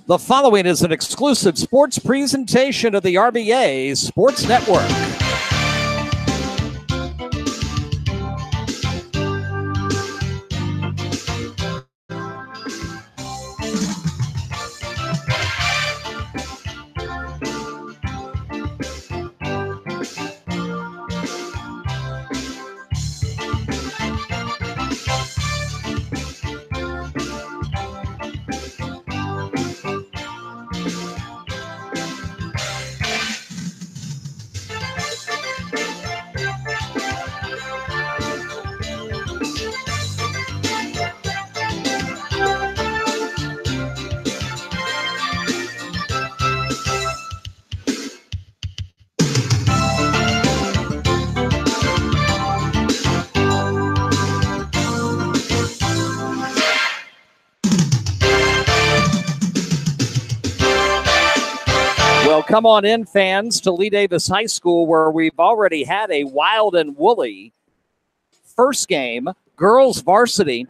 The following is an exclusive sports presentation of the RBA Sports Network. Well, come on in, fans, to Lee Davis High School, where we've already had a wild and woolly first game. Girls varsity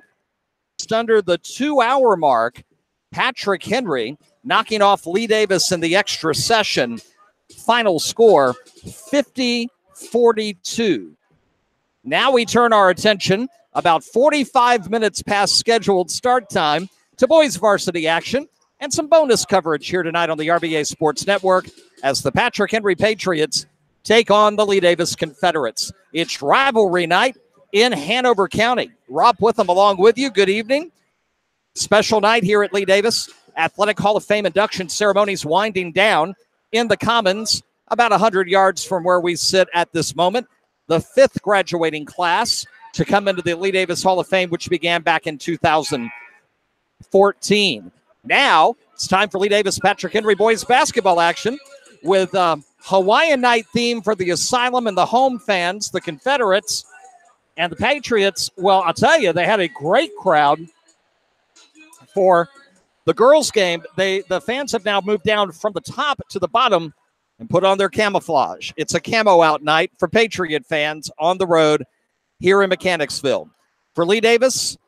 just under the 2-hour mark. Patrick Henry knocking off Lee Davis in the extra session. Final score, 50-42. Now we turn our attention, about 45 minutes past scheduled start time, to boys varsity action. And some bonus coverage here tonight on the RBA Sports Network as the Patrick Henry Patriots take on the Lee Davis Confederates. It's Rivalry Night in Hanover County. Rob Witham along with you. Good evening. Special night here at Lee Davis. Athletic Hall of Fame induction ceremonies winding down in the Commons, about 100 yards from where we sit at this moment. The 5th graduating class to come into the Lee Davis Hall of Fame, which began back in 2014. Now, it's time for Lee Davis Patrick Henry boys basketball action with Hawaiian night theme for the Asylum and the home fans, the Confederates, and the Patriots. Well, I'll tell you, they had a great crowd for the girls' game. The fans have now moved down from the top to the bottom and put on their camouflage. It's a camo out night for Patriot fans on the road here in Mechanicsville. For Lee Davis,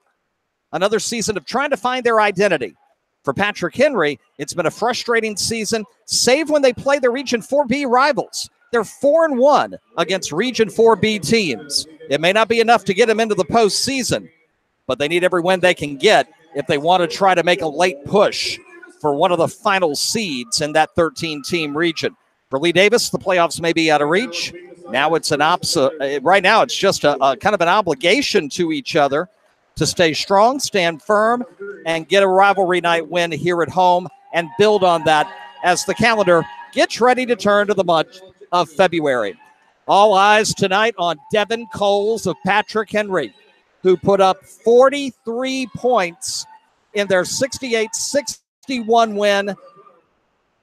another season of trying to find their identity. For Patrick Henry, it's been a frustrating season, save when they play the Region 4B rivals. They're 4-1 against Region 4B teams. It may not be enough to get them into the postseason, but they need every win they can get if they want to try to make a late push for one of the final seeds in that 13-team region. For Lee Davis, the playoffs may be out of reach. Now it's an right now it's just a kind of an obligation to each other to stay strong, stand firm, and get a rivalry night win here at home and build on that as the calendar gets ready to turn to the month of February. All eyes tonight on Devin Coles of Patrick Henry, who put up 43 points in their 68-61 win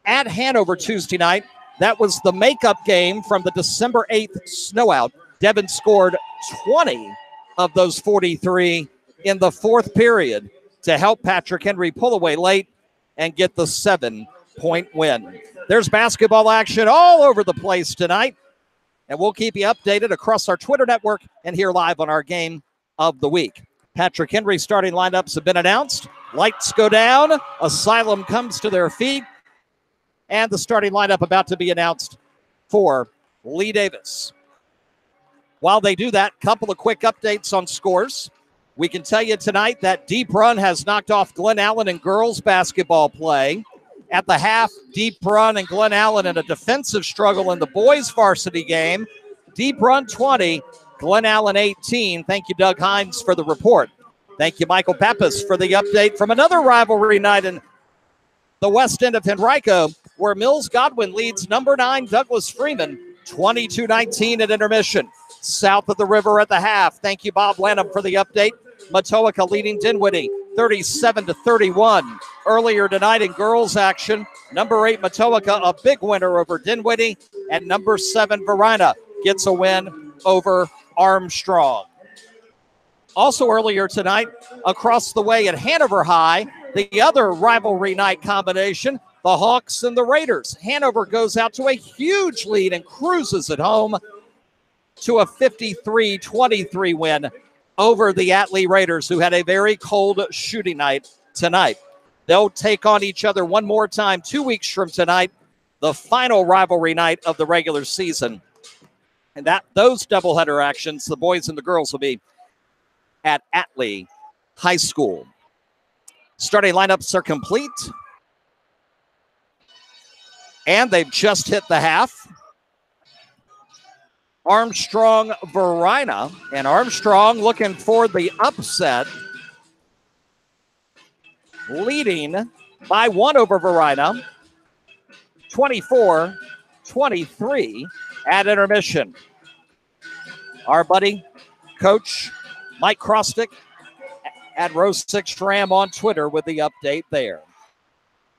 at Hanover Tuesday night. That was the makeup game from the December 8th snowout. Devin scored 20 of those 43 in the 4th period to help Patrick Henry pull away late and get the 7-point win. There's basketball action all over the place tonight, and we'll keep you updated across our Twitter network and here live on our game of the week. Patrick Henry starting lineups have been announced. Lights go down. Asylum comes to their feet, and the starting lineup about to be announced for Lee Davis. While they do that, couple of quick updates on scores. We can tell you tonight that Deep Run has knocked off Glen Allen in girls basketball play. At the half, Deep Run and Glen Allen in a defensive struggle in the boys varsity game. Deep Run 20, Glen Allen 18. Thank you, Doug Hines, for the report. Thank you, Michael Pappas, for the update from another rivalry night in the west end of Henrico, where Mills Godwin leads number 9 Douglas Freeman 22-19 at intermission. South of the river at the half. Thank you, Bob Lanham, for the update. Matoaka leading Dinwiddie 37-31. Earlier tonight in girls action, number 8 Matoaka a big winner over Dinwiddie, and number 7 Verina gets a win over Armstrong. Also earlier tonight, across the way at Hanover High, the other rivalry night combination, the Hawks and the Raiders. Hanover goes out to a huge lead and cruises at home to a 53-23 win over the Atlee Raiders, who had a very cold shooting night tonight. They'll take on each other one more time 2 weeks from tonight, the final rivalry night of the regular season. And those doubleheader actions, the boys and the girls, will be at Atlee High School. Starting lineups are complete. And they've just hit the half. Armstrong, Verina, and Armstrong looking for the upset. Leading by 1 over Verina, 24-23 at intermission. Our buddy, Coach Mike Krostick at Rose 6 Ram on Twitter with the update there.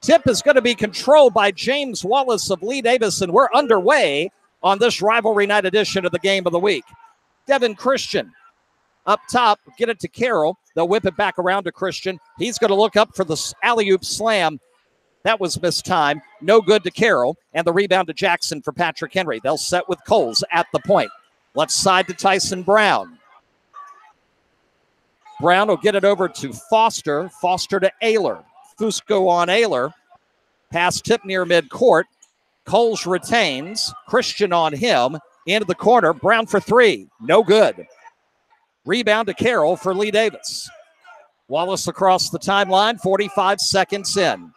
Tip is going to be controlled by James Wallace of Lee Davis, and we're underway on this rivalry night edition of the Game of the Week. Devin Christian up top, get it to Carroll. They'll whip it back around to Christian. He's going to look up for the alley-oop slam. That was missed time. No good to Carroll. And the rebound to Jackson for Patrick Henry. They'll set with Coles at the point. Left side to Tyson Brown. Brown will get it over to Foster. Foster to Ayler. Fusco on Ayler. Pass tip near midcourt. Coles retains. Christian on him. Into the corner. Brown for 3. No good. Rebound to Carroll for Lee Davis. Wallace across the timeline, 45 seconds in.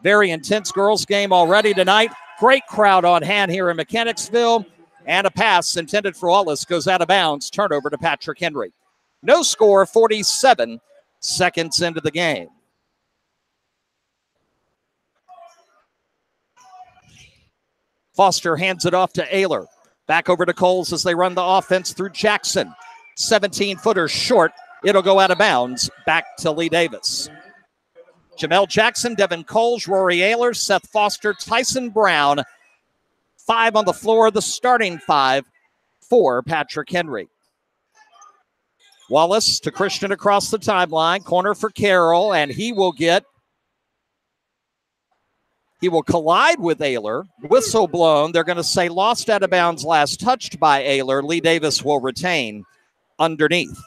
Very intense girls game already tonight. Great crowd on hand here in Mechanicsville. And a pass intended for Wallace goes out of bounds. Turnover to Patrick Henry. No score, 47 seconds into the game. Foster hands it off to Ayler. Back over to Coles as they run the offense through Jackson. 17-footer short. It'll go out of bounds. Back to Lee Davis. Jamel Jackson, Devin Coles, Rory Ayler, Seth Foster, Tyson Brown. 5 on the floor, the starting 5 for Patrick Henry. Wallace to Christian across the timeline. Corner for Carroll, and he will collide with Ayler. Whistle blown. They're going to say lost out of bounds, last touched by Ayler. Lee Davis will retain underneath.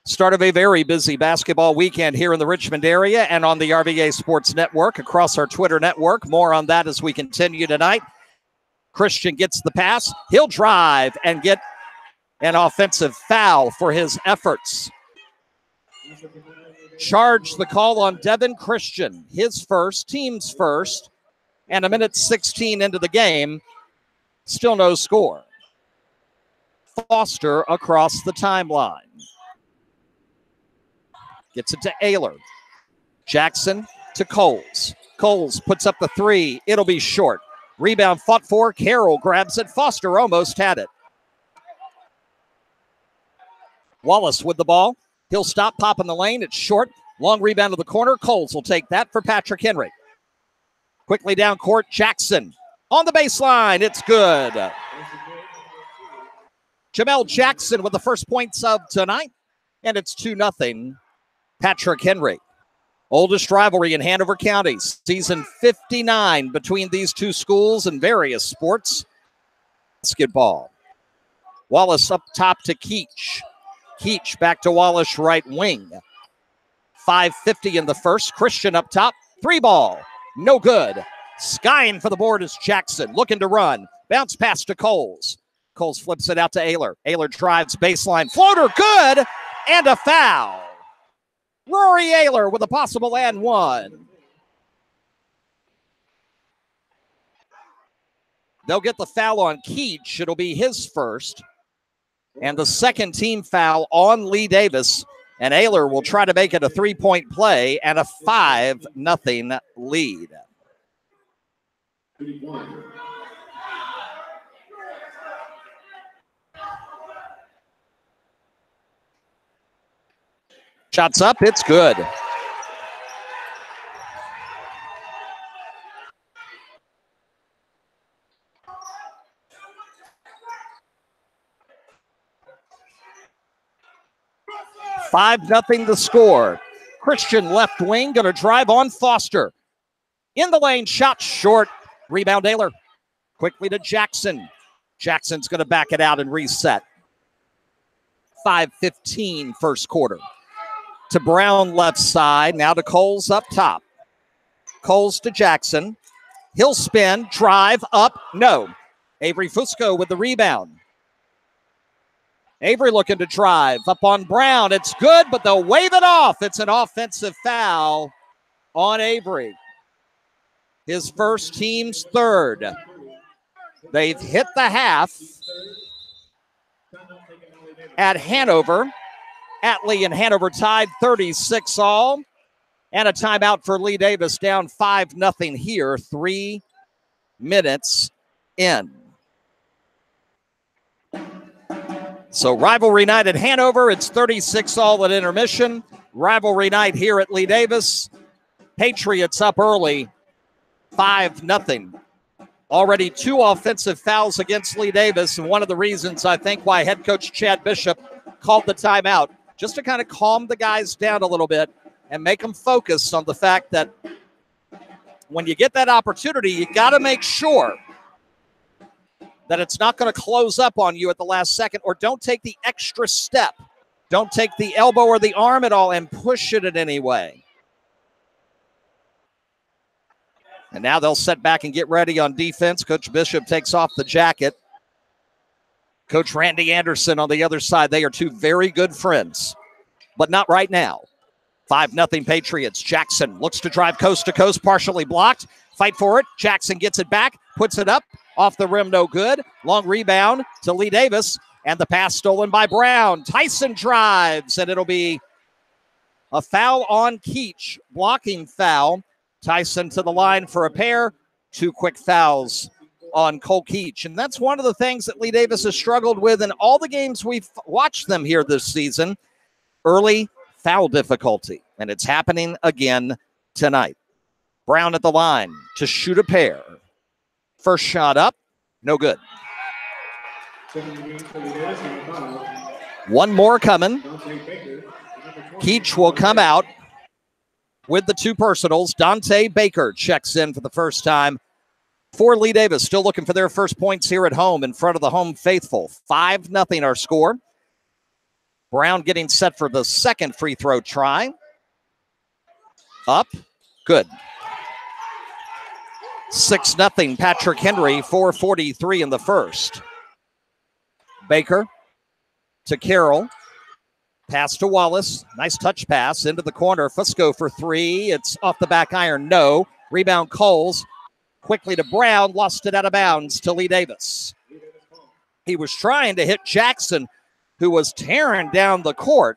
Start of a very busy basketball weekend here in the Richmond area and on the RVA Sports Network, across our Twitter network. More on that as we continue tonight. Christian gets the pass. He'll drive and get an offensive foul for his efforts. Charge the call on Devin Christian. His first, team's first, and a minute 16 into the game. Still no score. Foster across the timeline. Gets it to Ayler. Jackson to Coles. Coles puts up the 3. It'll be short. Rebound fought for. Carroll grabs it. Foster almost had it. Wallace with the ball. He'll stop, pop in the lane. It's short. Long rebound to the corner. Coles will take that for Patrick Henry. Quickly down court. Jackson on the baseline. It's good. Jamel Jackson with the first points of tonight. And it's 2-0. Patrick Henry. Oldest rivalry in Hanover County. Season 59 between these two schools in various sports. Basketball. Wallace up top to Keach. Keach back to Wallace right wing. 5:50 in the first. Christian up top. 3 ball. No good. Skying for the board is Jackson. Looking to run. Bounce pass to Coles. Coles flips it out to Ayler. Ayler drives baseline. Floater good. And a foul. Rory Ayler with a possible and 1. They'll get the foul on Keach. It'll be his first. And the second team foul on Lee Davis. And Ayler will try to make it a 3-point play and a 5-0 lead. Shots up, it's good. $5-0 the score. Christian left wing, going to drive on Foster. In the lane, shot short. Rebound Ayler. Quickly to Jackson. Jackson's going to back it out and reset. 5:15 first quarter. to Brown left side. Now to Coles up top. Coles to Jackson. He'll spin, drive, up, no. Avery Fusco with the rebound. Avery looking to drive, up on Brown. It's good, but they'll wave it off. It's an offensive foul on Avery. His first, team's third. They've hit the half at Hanover. Atlee and Hanover tied 36 all. And a timeout for Lee Davis, down 5-0 here, 3 minutes in. So Rivalry Night at Hanover, it's 36 all at intermission. Rivalry Night here at Lee Davis. Patriots up early, 5-0. Already 2 offensive fouls against Lee Davis, and one of the reasons I think why head coach Chad Bishop called the timeout, just to kind of calm the guys down a little bit and make them focus on the fact that when you get that opportunity, you got to make sure that it's not going to close up on you at the last second, or don't take the extra step. Don't take the elbow or the arm at all and push it in any way. And now they'll set back and get ready on defense. Coach Bishop takes off the jacket. Coach Randy Anderson on the other side. They are 2 very good friends, but not right now. 5-0 Patriots. Jackson looks to drive coast to coast, partially blocked. Fight for it. Jackson gets it back, puts it up. Off the rim, no good. Long rebound to Lee Davis, and the pass stolen by Brown. Tyson drives, and it'll be a foul on Keach. Blocking foul. Tyson to the line for a pair. 2 quick fouls on Cole Keach. And that's one of the things that Lee Davis has struggled with in all the games we've watched them here this season. Early foul difficulty, and it's happening again tonight. Brown at the line to shoot a pair. First shot up, no good. One more coming. Keach will come out with the 2 personals. Dante Baker checks in for the first time for Lee Davis. Still looking for their first points here at home in front of the home faithful. 5-0 our score. Brown getting set for the second free throw try. Up, good. 6-0 Patrick Henry, 4:43 in the first. Baker to Carroll. Pass to Wallace. Nice touch pass into the corner. Fusco for 3. It's off the back iron. No. Rebound Coles. Quickly to Brown. Lost it out of bounds to Lee Davis. He was trying to hit Jackson, who was tearing down the court.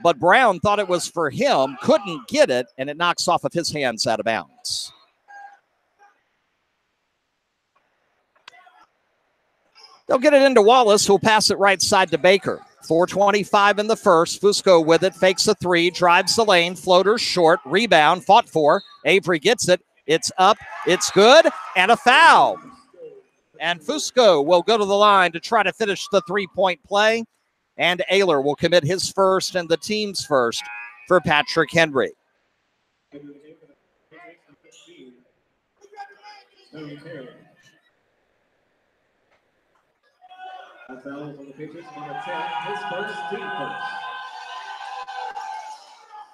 But Brown thought it was for him. Couldn't get it. And it knocks off of his hands out of bounds. They'll get it into Wallace, who'll pass it right side to Baker. 4:25 in the first. Fusco with it, fakes a 3, drives the lane, floater short, rebound, fought for. Avery gets it. It's up, it's good, and a foul. And Fusco will go to the line to try to finish the 3-point play. And Ayler will commit his first and the team's first for Patrick Henry.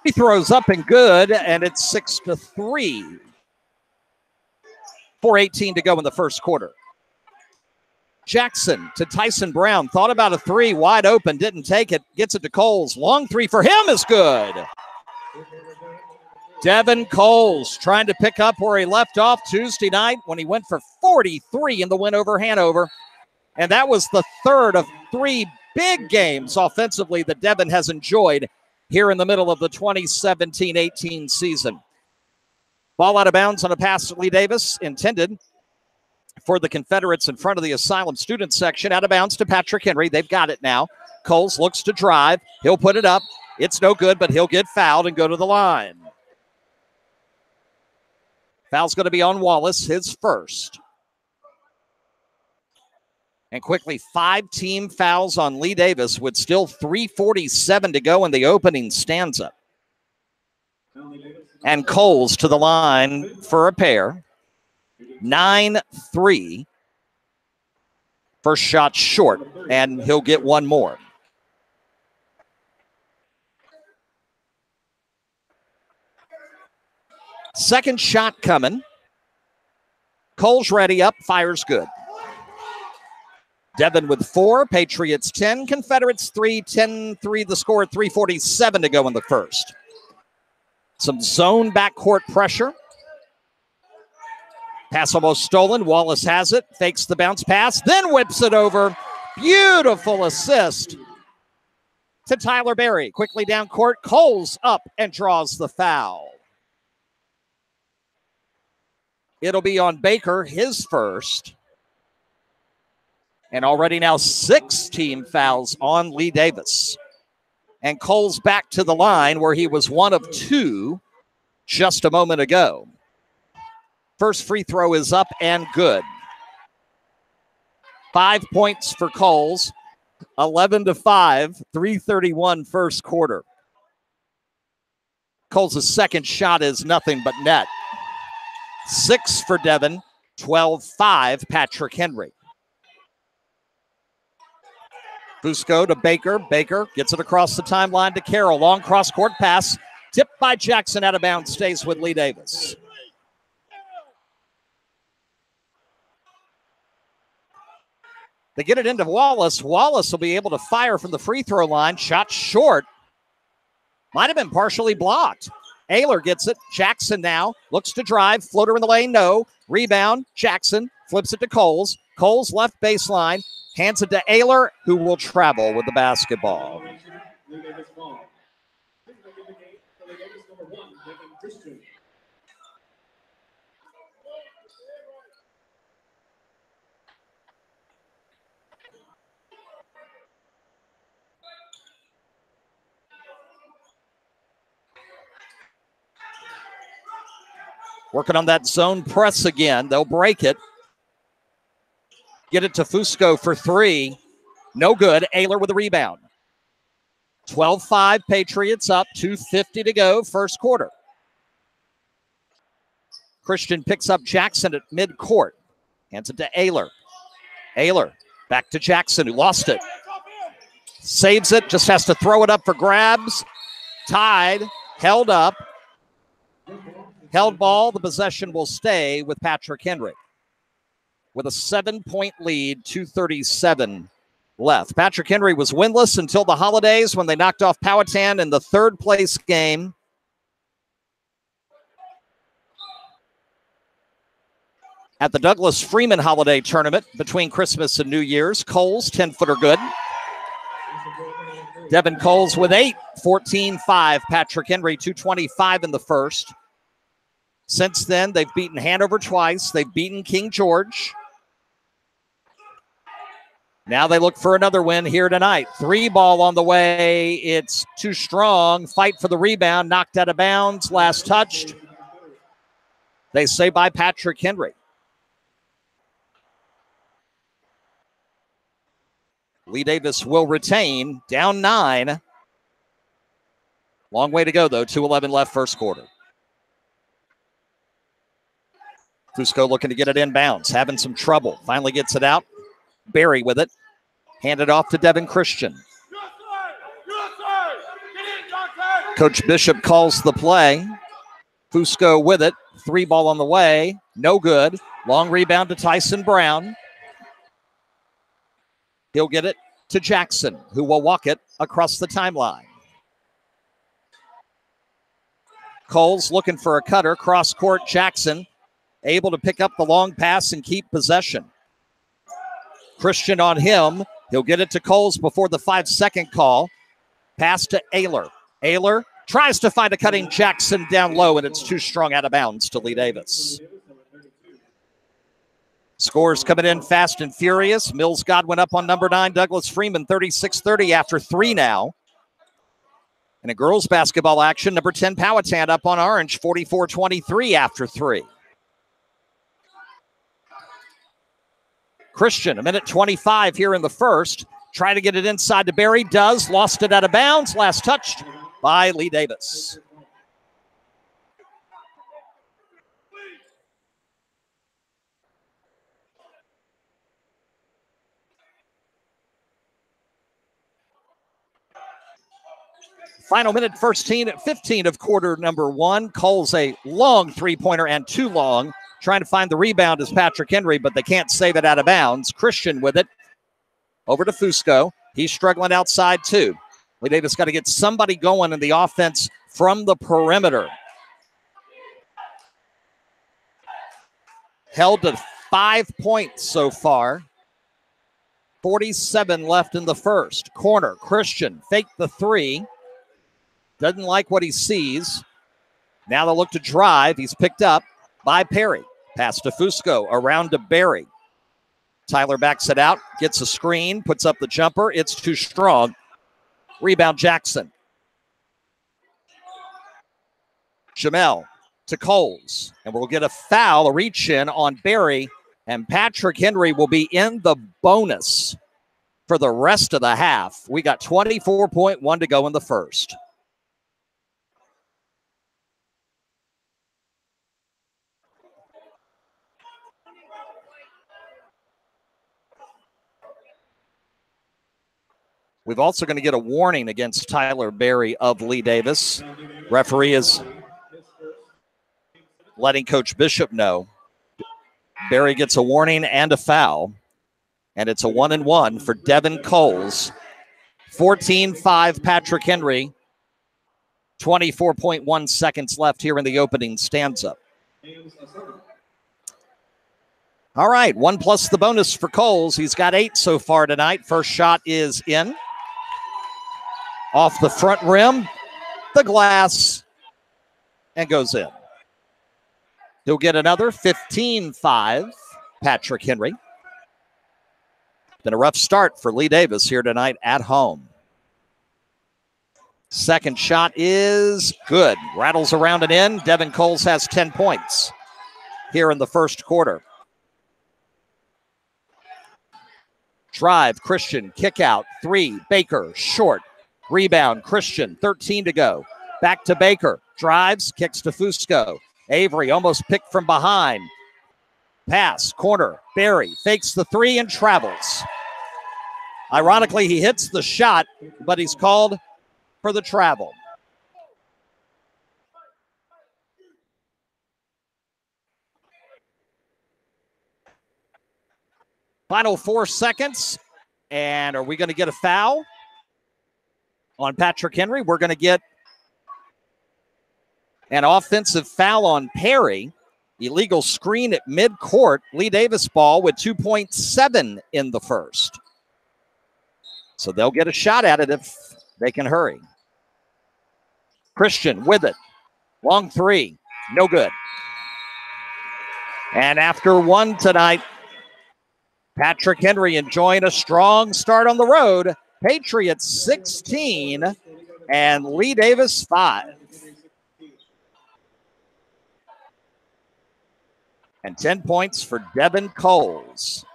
He throws up and good, and it's 6-3. 4:18 to go in the first quarter. Jackson to Tyson Brown. Thought about a 3, wide open, didn't take it. Gets it to Coles. Long 3 for him is good. Devin Coles trying to pick up where he left off Tuesday night when he went for 43 in the win over Hanover. And that was the third of 3 big games offensively that Devin has enjoyed here in the middle of the 2017-18 season. Ball out of bounds on a pass to Lee Davis, intended for the Confederates in front of the Asylum student section. Out of bounds to Patrick Henry. They've got it now. Coles looks to drive. He'll put it up. It's no good, but he'll get fouled and go to the line. Foul's going to be on Wallace, his first. And quickly, 5 team fouls on Lee Davis with still 3:47 to go in the opening stanza. And Coles to the line for a pair. 9-3. First shot short, and he'll get one more. Second shot coming. Cole's ready up, fires good. Devin with 4, Patriots 10, Confederates 3, 10-3 the score, 3:47 to go in the first. Some zone backcourt pressure. Pass almost stolen. Wallace has it, fakes the bounce pass, then whips it over. Beautiful assist to Tyler Berry. Quickly down court. Cole's up and draws the foul. It'll be on Baker, his first. And already now 6 team fouls on Lee Davis. And Cole's back to the line where he was 1 of 2 just a moment ago. First free throw is up and good. 5 points for Coles. 11-5, 3:31 first quarter. Coles' second shot is nothing but net. 6 for Devin, 12-5 Patrick Henry. Fusco to Baker. Baker gets it across the timeline to Carroll. Long cross-court pass. Tipped by Jackson, out of bounds, stays with Lee Davis. They get it into Wallace. Wallace will be able to fire from the free throw line. Shot short. Might have been partially blocked. Ayler gets it. Jackson now looks to drive. Floater in the lane, no. Rebound. Jackson flips it to Coles. Coles left baseline. Hands it to Ayler, who will travel with the basketball. Working on that zone press again. They'll break it. Get it to Fusco for 3. No good. Ayler with a rebound. 12-5 Patriots up. 2:50 to go. First quarter. Christian picks up Jackson at midcourt. Hands it to Ayler. Ayler back to Jackson, who lost it. Saves it. Just has to throw it up for grabs. Tied. Held up. Held ball. The possession will stay with Patrick Henry. With a 7-point lead, 2:37 left. Patrick Henry was winless until the holidays when they knocked off Powhatan in the third-place game. At the Douglas Freeman Holiday Tournament between Christmas and New Year's, Coles, 10-footer good. Devin Coles with 8, 14-5. Patrick Henry, 2:25 in the first. Since then, they've beaten Hanover twice. They've beaten King George. Now they look for another win here tonight. 3 ball on the way. It's too strong. Fight for the rebound. Knocked out of bounds. Last touched. They say by Patrick Henry. Lee Davis will retain. Down 9. Long way to go, though. 2:11 left first quarter. Fusco looking to get it inbounds. Having some trouble. Finally gets it out. Berry with it. Handed off to Devin Christian. Coach Bishop calls the play. Fusco with it. 3 ball on the way. No good. Long rebound to Tyson Brown. He'll get it to Jackson, who will walk it across the timeline. Coles looking for a cutter. Cross court. Jackson able to pick up the long pass and keep possession. Christian on him. He'll get it to Coles before the 5-second call. Pass to Ayler. Ayler tries to find a cutting Jackson down low, and it's too strong out of bounds to Lee Davis. Scores coming in fast and furious. Mills Godwin up on number 9. Douglas Freeman, 36-30 after 3 now. And a girls basketball action, number 10 Powhatan up on orange, 44-23 after 3. Christian, 1:25 here in the first. Trying to get it inside to Berry. Does. Lost it out of bounds. Last touched by Lee Davis. Final minute, 15 of quarter number one. Coles a long three-pointer and too long. Trying to find the rebound is Patrick Henry, but they can't save it out of bounds. Christian with it. Over to Fusco. He's struggling outside too. Lee Davis got to get somebody going in the offense from the perimeter. Held to 5 points so far. 47 left in the first. Corner, Christian, fake the three. Doesn't like what he sees. Now they'll look to drive. He's picked up by Perry. Pass to Fusco, around to Barry. Tyler backs it out, gets a screen, puts up the jumper. It's too strong. Rebound Jackson. Jamel to Coles. And we'll get a foul, a reach in on Barry. And Patrick Henry will be in the bonus for the rest of the half. We got 24.1 to go in the first. We've also going to get a warning against Tyler Barry of Lee Davis. Referee is letting Coach Bishop know. Barry gets a warning and a foul. And it's a 1-and-1 for Devin Coles. 14-5 Patrick Henry. 24.1 seconds left here in the opening stanza. All right, 1 plus the bonus for Coles. He's got 8 so far tonight. First shot is in. Off the front rim, the glass, and goes in. He'll get another 15-5, Patrick Henry. Been a rough start for Lee Davis here tonight at home. Second shot is good. Rattles around and in. Devin Coles has 10 points here in the first quarter. Drive, Christian, kick out, 3, Baker, short. Rebound, Christian, 13 to go. Back to Baker, drives, kicks to Fusco. Avery almost picked from behind. Pass, corner, Barry fakes the 3 and travels. Ironically, he hits the shot, but he's called for the travel. Final 4 seconds. And are we going to get a foul on Patrick Henry? We're going to get an offensive foul on Perry. Illegal screen at midcourt. Lee Davis ball with 2.7 in the first. So they'll get a shot at it if they can hurry. Christian with it. Long 3. No good. And after 1 tonight, Patrick Henry enjoying a strong start on the road. Patriots 16 and Lee Davis 5. And 10 points for Devin Coles.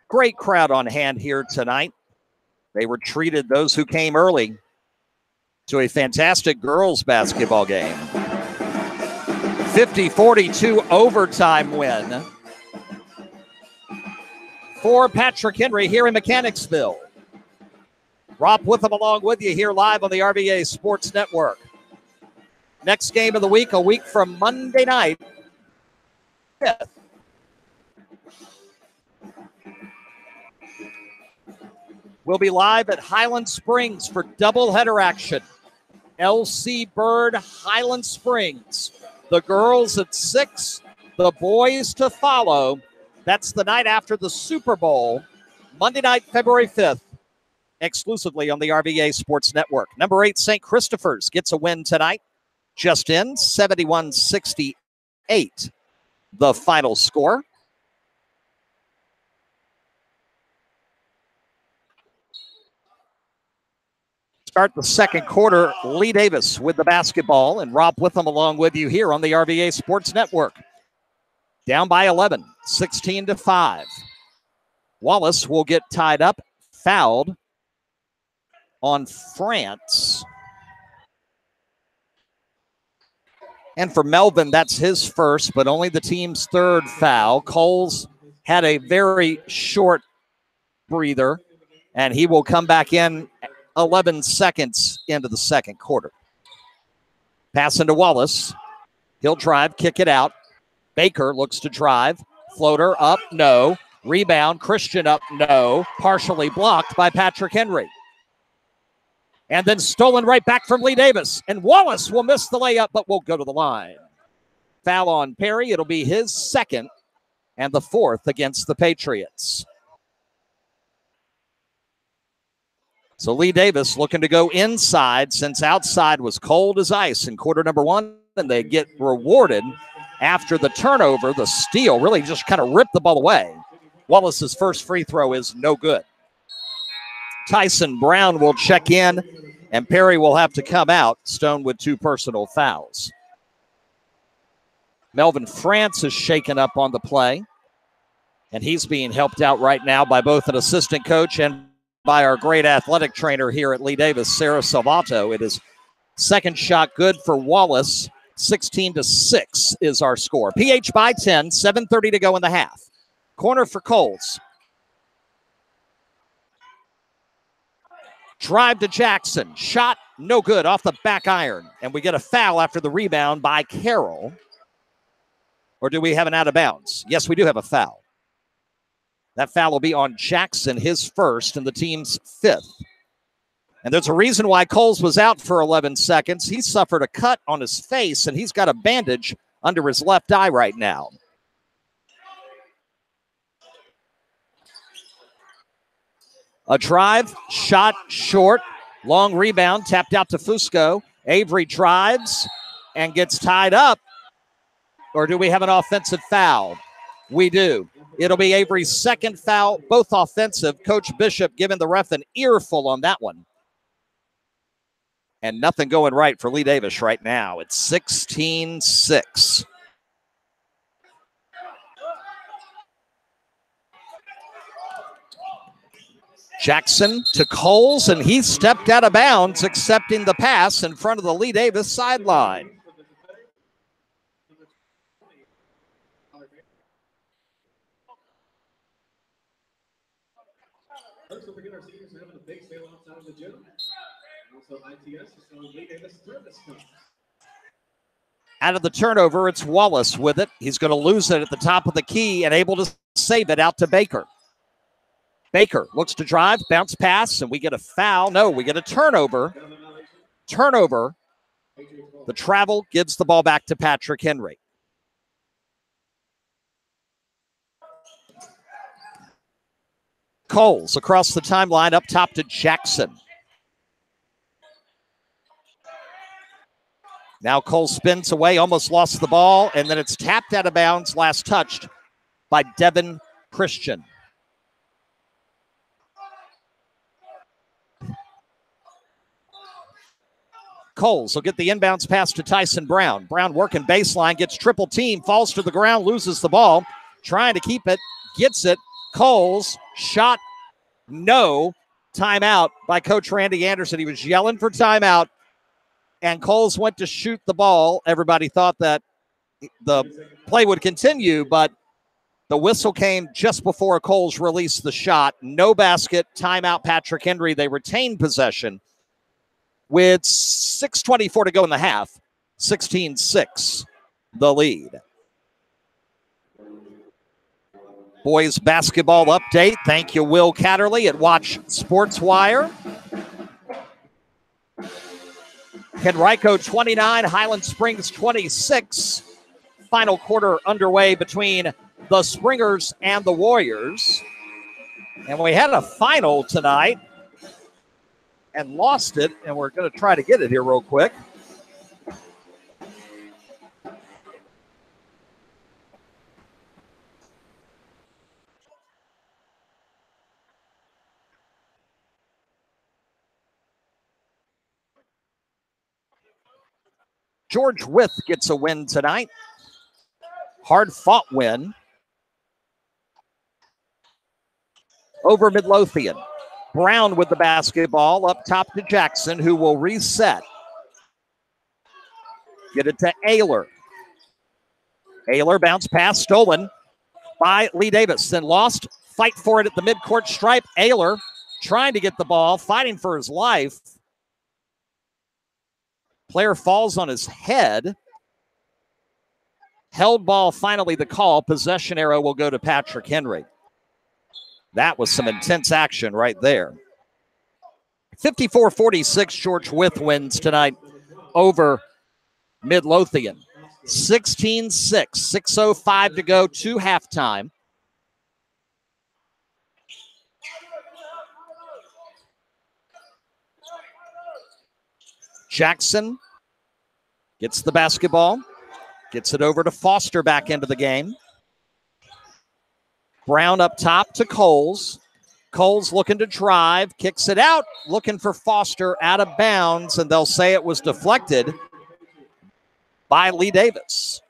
Great crowd on hand here tonight. They were treated, those who came early, to a fantastic girls basketball game. 50-42 overtime win for Patrick Henry here in Mechanicsville. Rob Witham along with you here live on the RVA Sports Network. Next game of the week, a week from Monday night. 5th. We'll be live at Highland Springs for doubleheader action. LC Bird, Highland Springs. The girls at 6, the boys to follow. That's the night after the Super Bowl, Monday night, February 5th, exclusively on the RVA Sports Network. Number 8, St. Christopher's gets a win tonight. Just in, 71-68, the final score. Start the second quarter, Lee Davis with the basketball, and Rob Witham along with you here on the RVA Sports Network. Down by 11, 16-5. Wallace will get tied up, fouled on France. And for Melvin, that's his first, but only the team's third foul. Coles had a very short breather, and he will come back in 11 seconds into the second quarter. Pass into Wallace. He'll drive, kick it out. Baker looks to drive. Floater up, no. Rebound, Christian up, no. Partially blocked by Patrick Henry. And then stolen right back from Lee Davis. And Wallace will miss the layup, but will go to the line. Foul on Perry. It'll be his second and the fourth against the Patriots. So Lee Davis looking to go inside since outside was cold as ice in quarter number one, and they get rewarded after the turnover. The steal really just kind of ripped the ball away. Wallace's first free throw is no good. Tyson Brown will check in, and Perry will have to come out. Stone with 2 personal fouls. Melvin France is shaken up on the play, and he's being helped out right now by both an assistant coach and by our great athletic trainer here at Lee Davis, Sarah Salvato. It is second shot good for Wallace. 16-6 is our score. PH by 10, 7:30 to go in the half. Corner for Coles. Drive to Jackson. Shot no good off the back iron. And we get a foul after the rebound by Carroll. Or do we have an out of bounds? Yes, we do have a foul. That foul will be on Jackson, his first, and the team's fifth. And there's a reason why Coles was out for 11 seconds. He suffered a cut on his face, and he's got a bandage under his left eye right now. A drive, shot short, long rebound, tapped out to Fusco. Avery drives and gets tied up. Or do we have an offensive foul? We do. It'll be Avery's second foul, both offensive. Coach Bishop giving the ref an earful on that one. And nothing going right for Lee Davis right now. It's 16-6. Jackson to Coles, and he stepped out of bounds, accepting the pass in front of the Lee Davis sideline. First, don't forget our seniors are having a big sale outside of the gym. Also, ITS is selling Lee Davis service cups. Out of the turnover, it's Wallace with it. He's going to lose it at the top of the key and able to save it out to Baker. Baker looks to drive, bounce pass, and we get a foul. No, we get a turnover. Turnover. The travel gives the ball back to Patrick Henry. Coles across the timeline, up top to Jackson. Now Cole spins away, almost lost the ball, and then it's tapped out of bounds, last touched by Devin Christian. Coles will get the inbounds pass to Tyson Brown. Brown working baseline, gets triple team, falls to the ground, loses the ball, trying to keep it, gets it. Coles, shot, no. Timeout by Coach Randy Anderson. He was yelling for timeout, and Coles went to shoot the ball. Everybody thought that the play would continue, but the whistle came just before Coles released the shot. No basket, timeout Patrick Henry. They retain possession with 6:24 to go in the half. 16-6, the lead. Boys basketball update. Thank you, Will Catterley at Watch Sports Wire. Henrico 29, Highland Springs 26. Final quarter underway between the Springers and the Warriors. And we had a final tonight and lost it, and we're going to try to get it here real quick. George Wythe gets a win tonight. Hard-fought win. over Midlothian. Brown with the basketball up top to Jackson, who will reset. Get it to Ayler. Ayler bounce pass stolen by Lee Davis. Then lost. Fight for it at the midcourt stripe. Ayler trying to get the ball, fighting for his life. Player falls on his head. Held ball, finally the call. Possession arrow will go to Patrick Henry. That was some intense action right there. 54-46, George Wythe wins tonight over Midlothian. 16-6, 6:05 to go to halftime. Jackson gets the basketball, gets it over to Foster back into the game. Brown up top to Coles. Coles looking to drive, kicks it out, looking for Foster out of bounds, and they'll say it was deflected by Lee Davis.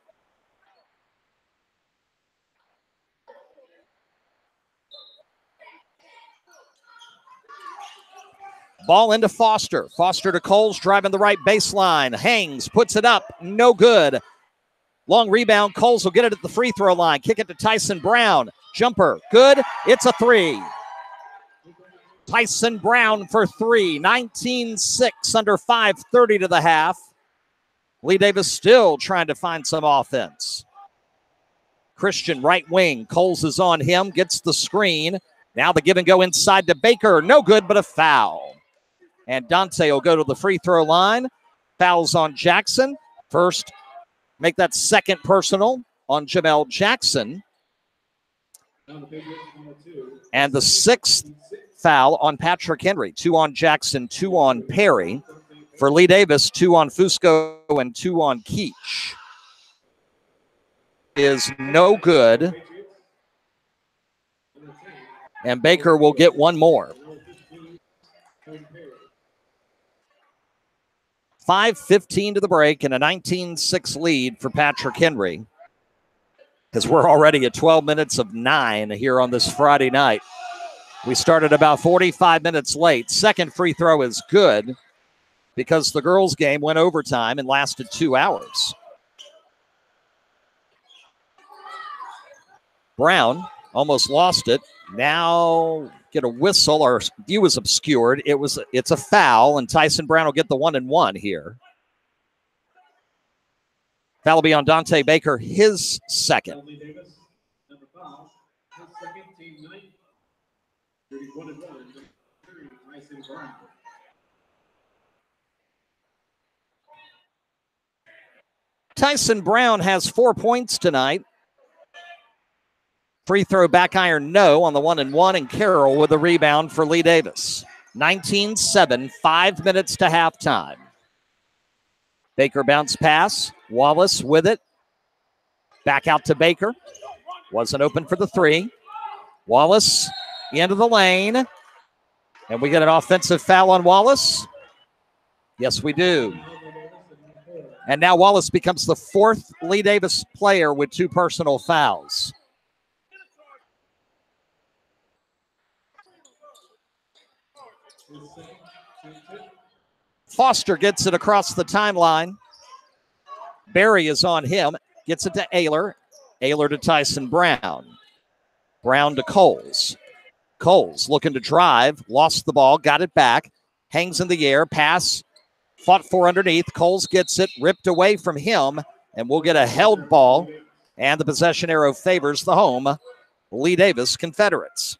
Ball into Foster. Foster to Coles, driving the right baseline. Hangs, puts it up, no good. Long rebound, Coles will get it at the free throw line. Kick it to Tyson Brown. Jumper, good. It's a three. Tyson Brown for three. 19-6, under 5:30 to the half. Lee Davis still trying to find some offense. Christian, right wing. Coles is on him, gets the screen. Now the give and go inside to Baker. No good, but a foul. And Dante will go to the free throw line. Fouls on Jackson. First, make that second personal on Jamel Jackson. And the sixth foul on Patrick Henry. 2 on Jackson, 2 on Perry. For Lee Davis, 2 on Fusco and 2 on Keach. Is no good. And Baker will get one more. 5:15 to the break and a 19-6 lead for Patrick Henry. Because we're already at 12 minutes of 9 here on this Friday night. We started about 45 minutes late. Second free throw is good because the girls' game went overtime and lasted 2 hours. Brown almost lost it. Now get a whistle. Our view was obscured. It's a foul, and Tyson Brown will get the 1-and-1 here. Foul will be on Dante Baker, his second. Tyson Brown has 4 points tonight. Free throw back iron, no, on the 1-and-1, and Carroll with a rebound for Lee Davis. 19-7, 5 minutes to halftime. Baker bounce pass. Wallace with it. Back out to Baker. Wasn't open for the three. Wallace into the lane. And we get an offensive foul on Wallace. Yes, we do. And now Wallace becomes the fourth Lee Davis player with 2 personal fouls. Foster gets it across the timeline. Barry is on him. Gets it to Ayler. Ayler to Tyson Brown. Brown to Coles. Coles looking to drive. Lost the ball. Got it back. Hangs in the air. Pass. Fought for underneath. Coles gets it. Ripped away from him. And we'll get a held ball. And the possession arrow favors the home Lee Davis Confederates,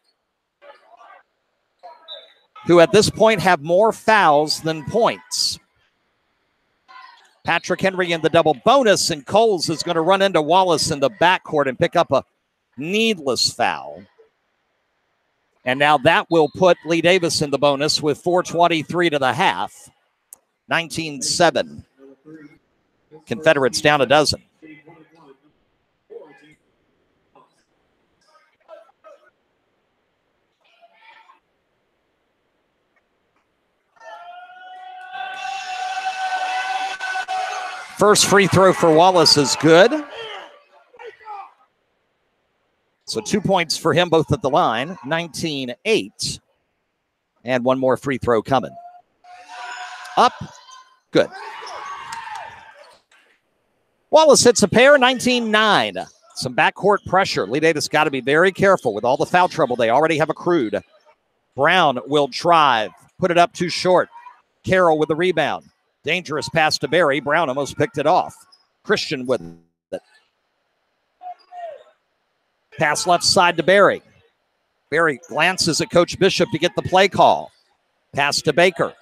who at this point have more fouls than points. Patrick Henry in the double bonus, and Coles is going to run into Wallace in the backcourt and pick up a needless foul. And now that will put Lee Davis in the bonus with 4:23 to the half. 19-7. Confederates down a dozen. First free throw for Wallace is good. So 2 points for him, both at the line, 19-8. And one more free throw coming. Up, good. Wallace hits a pair, 19-9. Some backcourt pressure. Lee Davis got to be very careful with all the foul trouble they already have accrued. Brown will drive, put it up too short. Carroll with the rebound. Dangerous pass to Barry. Brown almost picked it off. Christian with it. Pass left side to Barry. Barry glances at Coach Bishop to get the play call. Pass to Baker.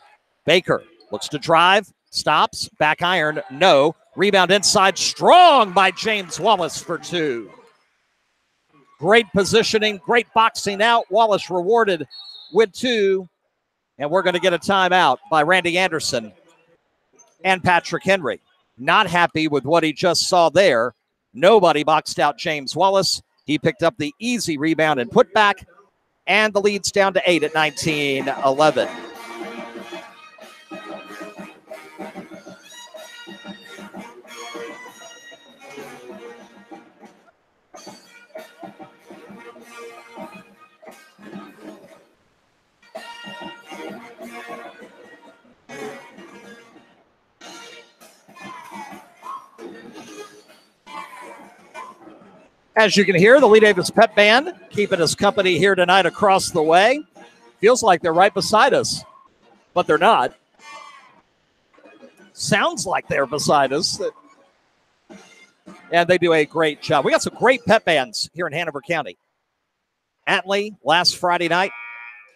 Baker looks to drive, stops, back iron, no. Rebound inside, strong by James Wallace for two. Great positioning, great boxing out. Wallace rewarded with two. And we're going to get a timeout by Randy Anderson and Patrick Henry. Not happy with what he just saw there. Nobody boxed out James Wallace. He picked up the easy rebound and put back. And the lead's down to 8 at 19-11. As you can hear, the Lee Davis Pep Band keeping us company here tonight across the way. Feels like they're right beside us, but they're not. Sounds like they're beside us. And they do a great job. We got some great pep bands here in Hanover County. Atlee last Friday night,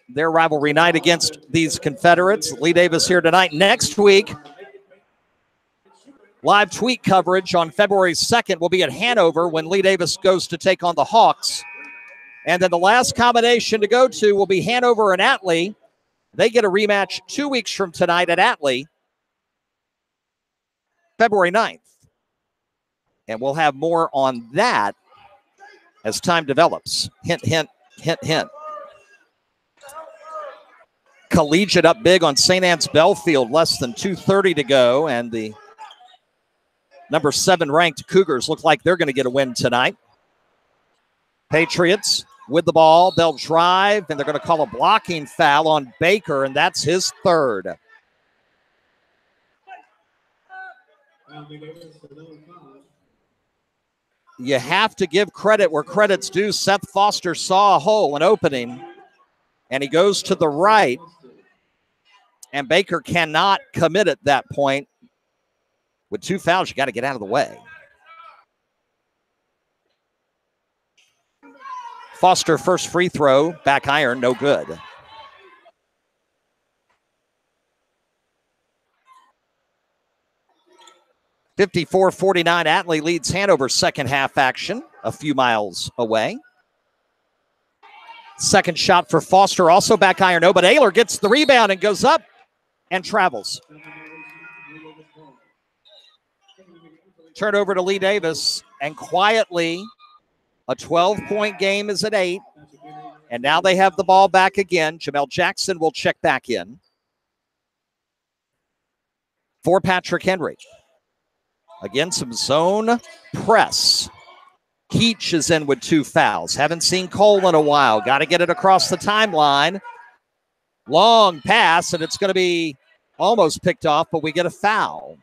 their rivalry night against these Confederates. Lee Davis here tonight. Next week, live tweet coverage on February 2nd will be at Hanover when Lee Davis goes to take on the Hawks. And then the last combination to go to will be Hanover and Atlee. They get a rematch 2 weeks from tonight at Atlee, February 9th. And we'll have more on that as time develops. Hint, hint, hint, hint. Collegiate up big on St. Anne's Belfield, less than 2:30 to go, and the number 7 ranked Cougars look like they're going to get a win tonight. Patriots with the ball. They'll drive, and they're going to call a blocking foul on Baker, and that's his third. You have to give credit where credit's due. Seth Foster saw a hole, an opening, and he goes to the right, and Baker cannot commit at that point. With 2 fouls, you got to get out of the way. Foster first free throw, back iron, no good. (54-49) Atlee leads Hanover second half action a few miles away. Second shot for Foster, also back iron, no, but Ayler gets the rebound and goes up and travels. Turn over to Lee Davis, and quietly, a 12-point game is at 8. And now they have the ball back again. Jamel Jackson will check back in for Patrick Henry. Again, some zone press. Keach is in with 2 fouls. Haven't seen Cole in a while. Got to get it across the timeline. Long pass, and it's going to be almost picked off, but we get a foul.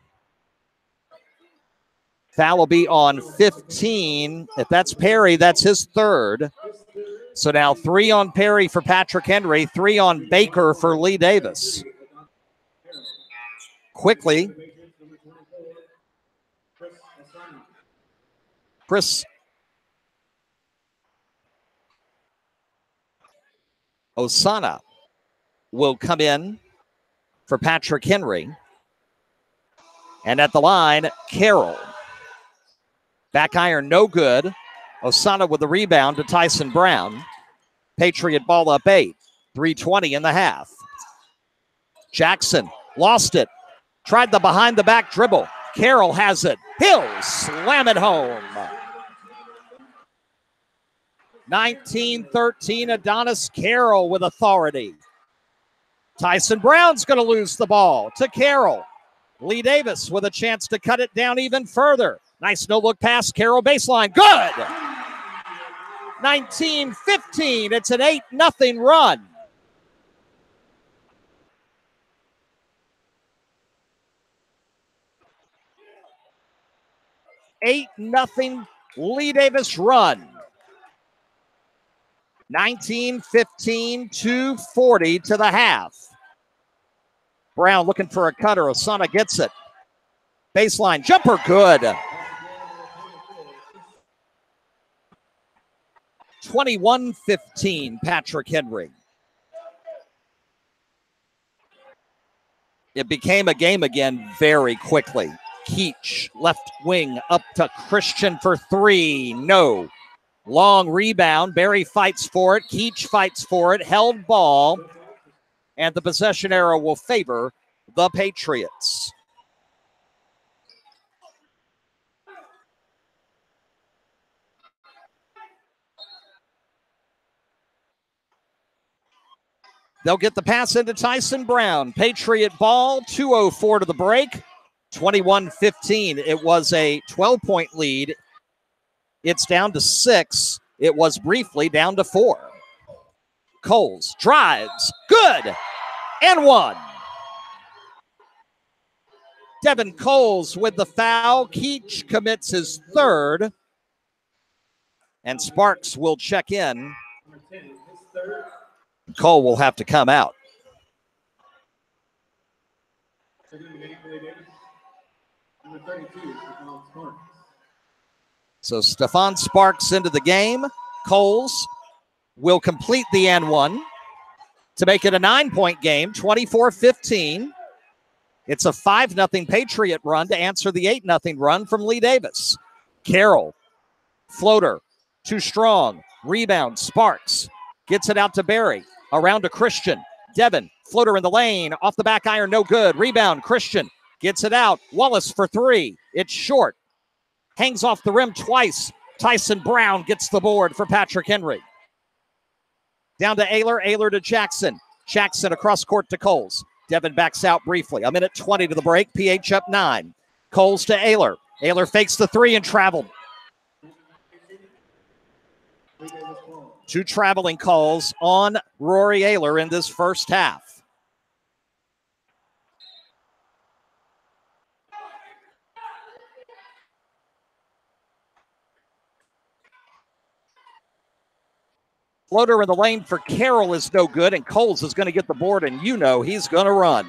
Foul will be on 15. If that's Perry, that's his third. So now 3 on Perry for Patrick Henry, 3 on Baker for Lee Davis. Quickly, Chris Osana will come in for Patrick Henry. And at the line, Carroll. Back iron, no good. Osana with the rebound to Tyson Brown. Patriot ball up 8. 3:20 in the half. Jackson lost it. Tried the behind-the-back dribble. Carroll has it. He'll slam it home. 19-13, Adonis Carroll with authority. Tyson Brown's going to lose the ball to Carroll. Lee Davis with a chance to cut it down even further. Nice no-look pass, Carroll baseline. Good! 19-15. It's an 8-0 run. Eight nothing Lee Davis run. 19-15, 2:40 to the half. Brown looking for a cutter. Osana gets it. Baseline jumper, good. 21-15, Patrick Henry. It became a game again very quickly. Keach, left wing, up to Christian for three. No. Long rebound. Barry fights for it. Keach fights for it. Held ball. And the possession arrow will favor the Patriots. They'll get the pass into Tyson Brown. Patriot ball, 2:04 to the break. 21-15. It was a 12-point lead. It's down to 6. It was briefly down to 4. Coles drives. Good. And 1. Devin Coles with the foul. Keach commits his third. And Sparks will check in. Cole will have to come out. So Stephon Sparks into the game. Coles will complete the and one to make it a 9-point game, 24-15. It's a 5-0 Patriot run to answer the 8-0 run from Lee Davis. Carroll, floater, too strong. Rebound, Sparks. Gets it out to Barry. Around to Christian. Devin, floater in the lane. Off the back iron, no good. Rebound, Christian. Gets it out. Wallace for three. It's short. Hangs off the rim twice. Tyson Brown gets the board for Patrick Henry. Down to Ayler. Ayler to Jackson. Jackson across court to Coles. Devin backs out briefly. A minute 20 to the break. PH up 9. Coles to Ayler. Ayler fakes the three and traveled. 2 traveling calls on Rory Ayler in this first half. Floater in the lane for Carroll is no good, and Coles is going to get the board, and you know he's going to run.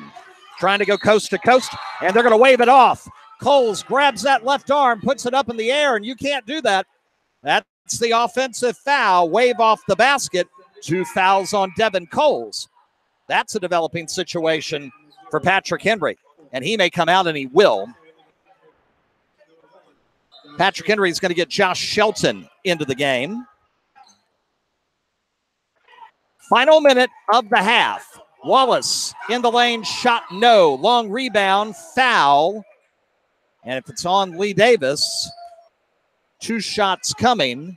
Trying to go coast to coast, and they're going to wave it off. Coles grabs that left arm, puts it up in the air, and you can't do that. That's the offensive foul. Wave off the basket. 2 fouls on Devin Coles. That's a developing situation for Patrick Henry, and he may come out, and he will. Patrick Henry is going to get Josh Shelton into the game. Final minute of the half. Wallace in the lane, shot no. Long rebound, foul. And if it's on Lee Davis, 2 shots coming.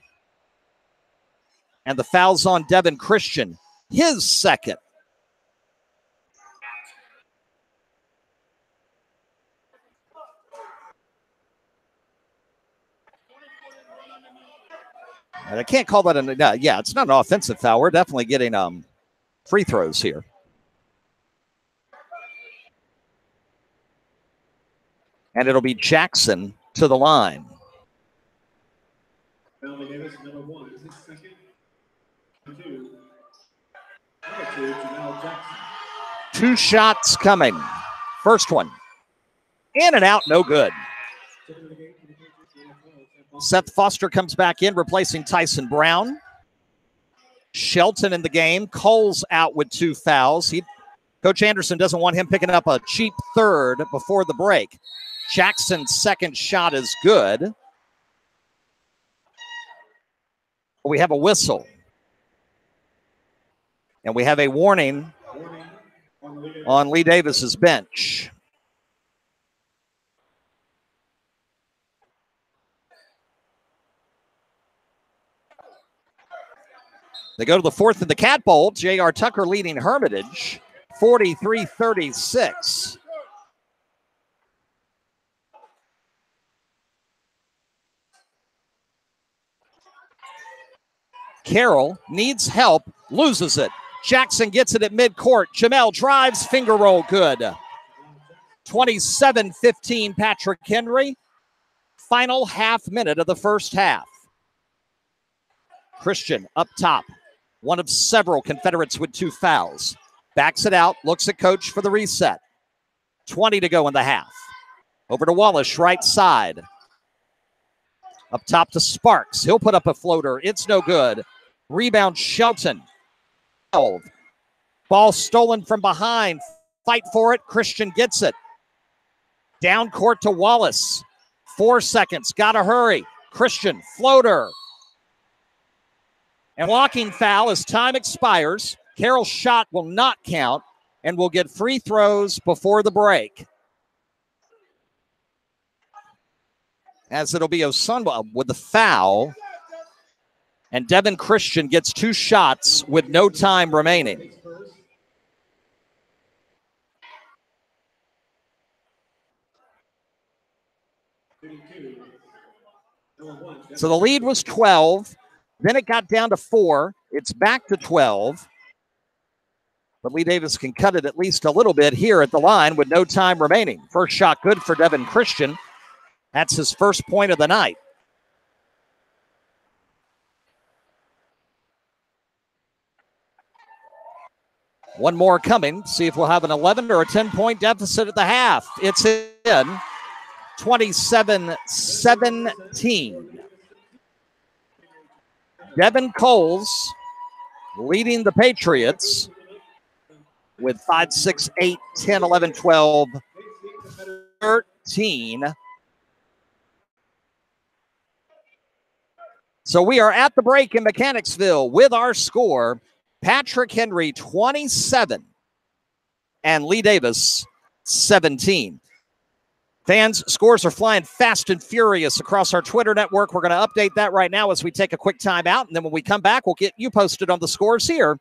And the foul's on Devin Christian, his second. And I can't call that it's not an offensive foul. We're definitely getting free throws here. And it'll be Jackson to the line. Davis, number 1. Is his second? 2. 2 shots coming. First one. In and out, no good. Seth Foster comes back in, replacing Tyson Brown. Shelton in the game. Coles out with 2 fouls. Coach Anderson doesn't want him picking up a cheap third before the break. Jackson's second shot is good. We have a whistle. And we have a warning on Lee Davis's bench. They go to the 4th in the Cat Bowl. J.R. Tucker leading Hermitage, 43-36. Carroll needs help, loses it. Jackson gets it at midcourt. Jamel drives, finger roll, good. 27-15 Patrick Henry. Final half minute of the first half. Christian up top. One of several Confederates with 2 fouls. Backs it out, looks at coach for the reset. 20 to go in the half. Over to Wallace, right side. Up top to Sparks. He'll put up a floater. It's no good. Rebound, Shelton. 12. Ball stolen from behind. Fight for it. Christian gets it. Down court to Wallace. 4 seconds. Gotta hurry. Christian, floater. And blocking foul as time expires. Carroll's shot will not count and will get free throws before the break. As it'll be Osunwa with the foul. And Devin Christian gets 2 shots with no time remaining. So the lead was 12. Then it got down to 4. It's back to 12. But Lee Davis can cut it at least a little bit here at the line with no time remaining. First shot good for Devin Christian. That's his first point of the night. One more coming. See if we'll have an 11 or a 10-point deficit at the half. It's in. 27-17. Devin Coles leading the Patriots with 5, 6, 8, 10, 11, 12, 13. So we are at the break in Mechanicsville with our score. Patrick Henry, 27, and Lee Davis, 17. Fans, scores are flying fast and furious across our Twitter network. We're going to update that right now as we take a quick time out. And then when we come back, we'll get you posted on the scores here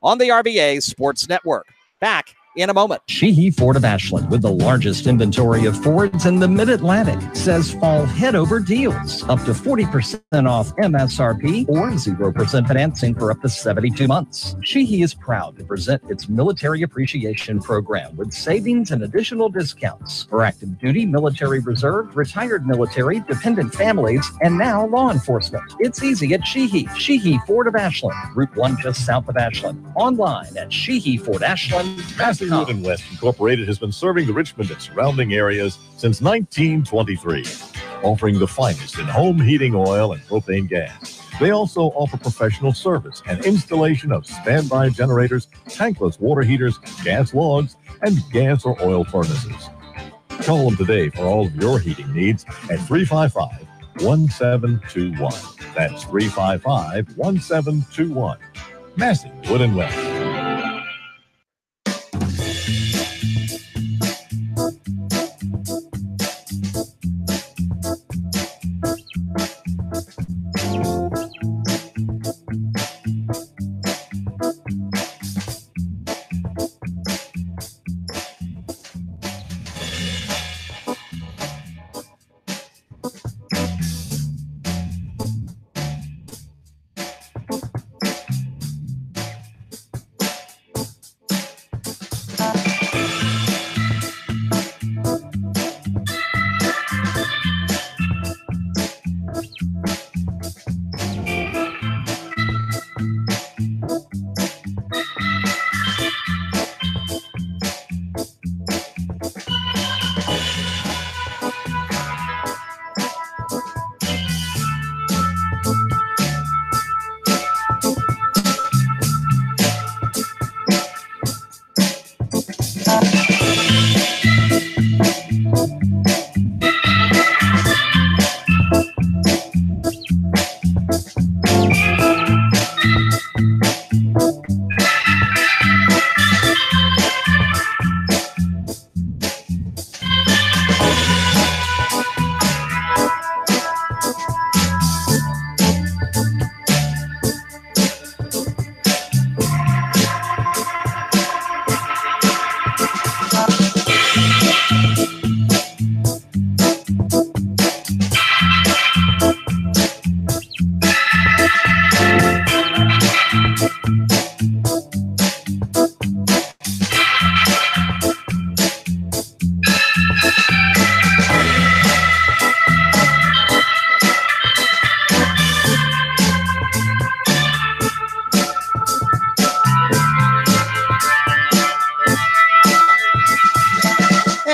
on the RBA Sports Network. Back in a moment. Sheehy Ford of Ashland, with the largest inventory of Fords in the Mid-Atlantic, says fall head-over deals. Up to 40% off MSRP or 0% financing for up to 72 months. Sheehy is proud to present its Military Appreciation Program with savings and additional discounts for active duty, military reserve, retired military, dependent families, and now law enforcement. It's easy at Sheehy. Sheehy Ford of Ashland, Route 1 just south of Ashland. Online at SheehyFordAshland.com. Wood & West Incorporated has been serving the Richmond and surrounding areas since 1923, offering the finest in home heating oil and propane gas. They also offer professional service and installation of standby generators, tankless water heaters, gas logs, and gas or oil furnaces. Call them today for all of your heating needs at 355-1721. That's 355-1721. Massey Wood & West.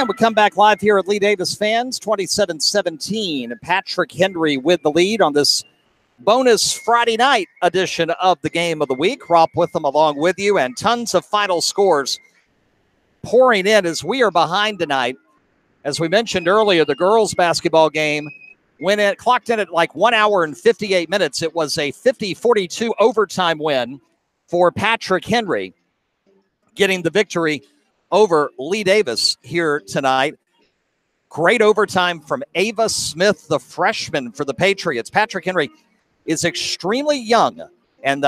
And we come back live here at Lee Davis Fans, 27-17. Patrick Henry with the lead on this bonus Friday night edition of the Game of the Week. Rob with them along with you, and tons of final scores pouring in as we are behind tonight. As we mentioned earlier, the girls' basketball game, when it clocked in at like 1 hour and 58 minutes, it was a 50-42 overtime win for Patrick Henry, getting the victory over Lee Davis here tonight. Great overtime from Ava Smith, the freshman for the Patriots. Patrick Henry is extremely young, and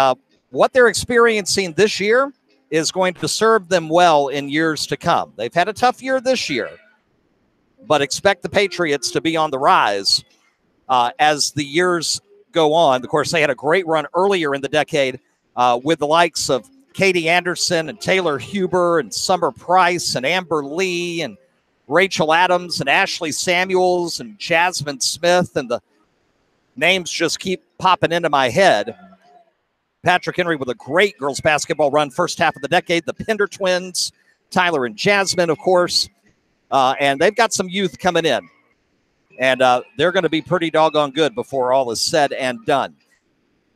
what they're experiencing this year is going to serve them well in years to come. They've had a tough year this year, but expect the Patriots to be on the rise as the years go on. Of course, they had a great run earlier in the decade with the likes of Katie Anderson and Taylor Huber and Summer Price and Amber Lee and Rachel Adams and Ashley Samuels and Jasmine Smith, and the names just keep popping into my head. Patrick Henry with a great girls basketball run first half of the decade. The Pender twins, Tyler and Jasmine, of course, and they've got some youth coming in, and they're going to be pretty doggone good before all is said and done.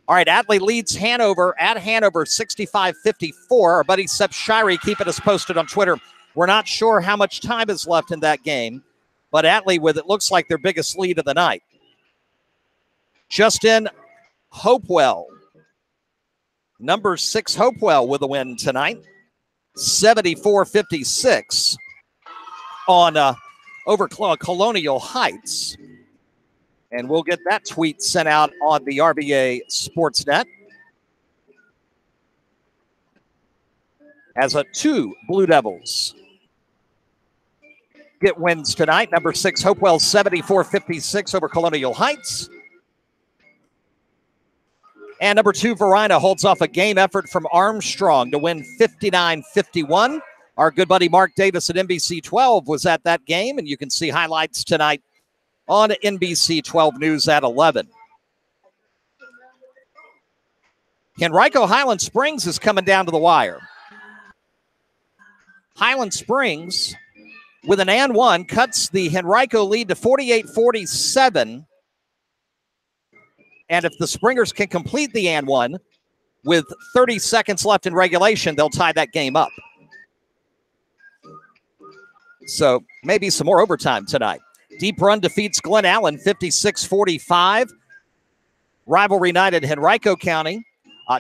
All right, Atlee leads Hanover at Hanover 65-54. Our buddy Sep Shirey keeping us posted on Twitter. We're not sure how much time is left in that game, but Atlee with it looks like their biggest lead of the night. Justin Hopewell, number 6 Hopewell with a win tonight, 74-56 on over Colonial Heights. And we'll get that tweet sent out on the RBA Sportsnet. As 2 Blue Devils get wins tonight. Number 6 Hopewell 74-56 over Colonial Heights. And number 2 Verina holds off a game effort from Armstrong to win 59-51. Our good buddy Mark Davis at NBC 12 was at that game, and you can see highlights tonight on NBC 12 News at 11. Henrico Highland Springs is coming down to the wire. Highland Springs, with an and one, cuts the Henrico lead to 48-47. And if the Springers can complete the and one with 30 seconds left in regulation, they'll tie that game up. So maybe some more overtime tonight. Deep Run defeats Glen Allen 56-45. Rivalry Night at Henrico County.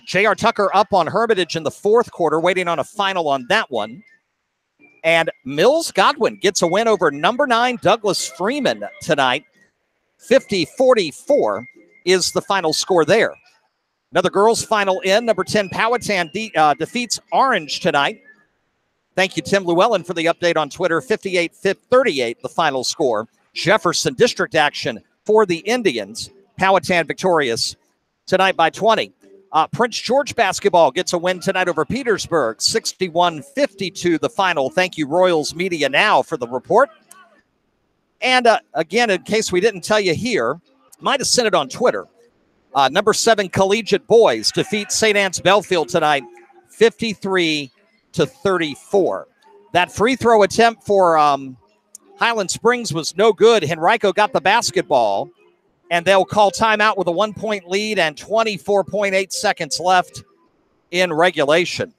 J.R. Tucker up on Hermitage in the fourth quarter, waiting on a final on that one. And Mills Godwin gets a win over number 9 Douglas Freeman tonight. 50-44 is the final score there. Another girls' final in. Number 10 Powhatan defeats Orange tonight. Thank you, Tim Llewellyn, for the update on Twitter. 58-38, the final score. Jefferson District action for the Indians. Powhatan victorious tonight by 20. Prince George basketball gets a win tonight over Petersburg. 61-52, the final. Thank you, Royals Media Now, for the report. And again, in case we didn't tell you here, might have sent it on Twitter. Number 7 Collegiate Boys defeat St. Anne's Belfield tonight, 53-34. That free throw attempt for Highland Springs was no good. Henrico got the basketball, and they'll call timeout with a 1-point lead and 24.8 seconds left in regulation.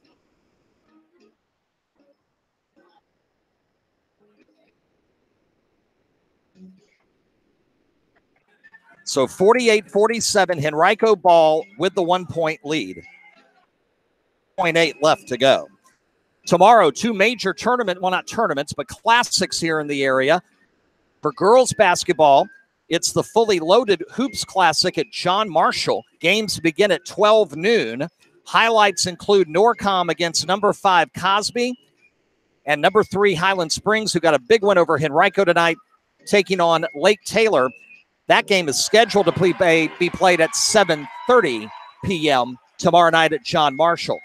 So 48-47, Henrico ball with the 1-point lead. 0.8 left to go. Tomorrow, 2 major not tournaments, but classics here in the area. For girls basketball, it's the fully loaded Hoops Classic at John Marshall. Games begin at 12 noon. Highlights include Norcom against number 5 Cosby and number 3 Highland Springs, who got a big win over Henrico tonight, taking on Lake Taylor. That game is scheduled to be played at 7:30 p.m. tomorrow night at John Marshall.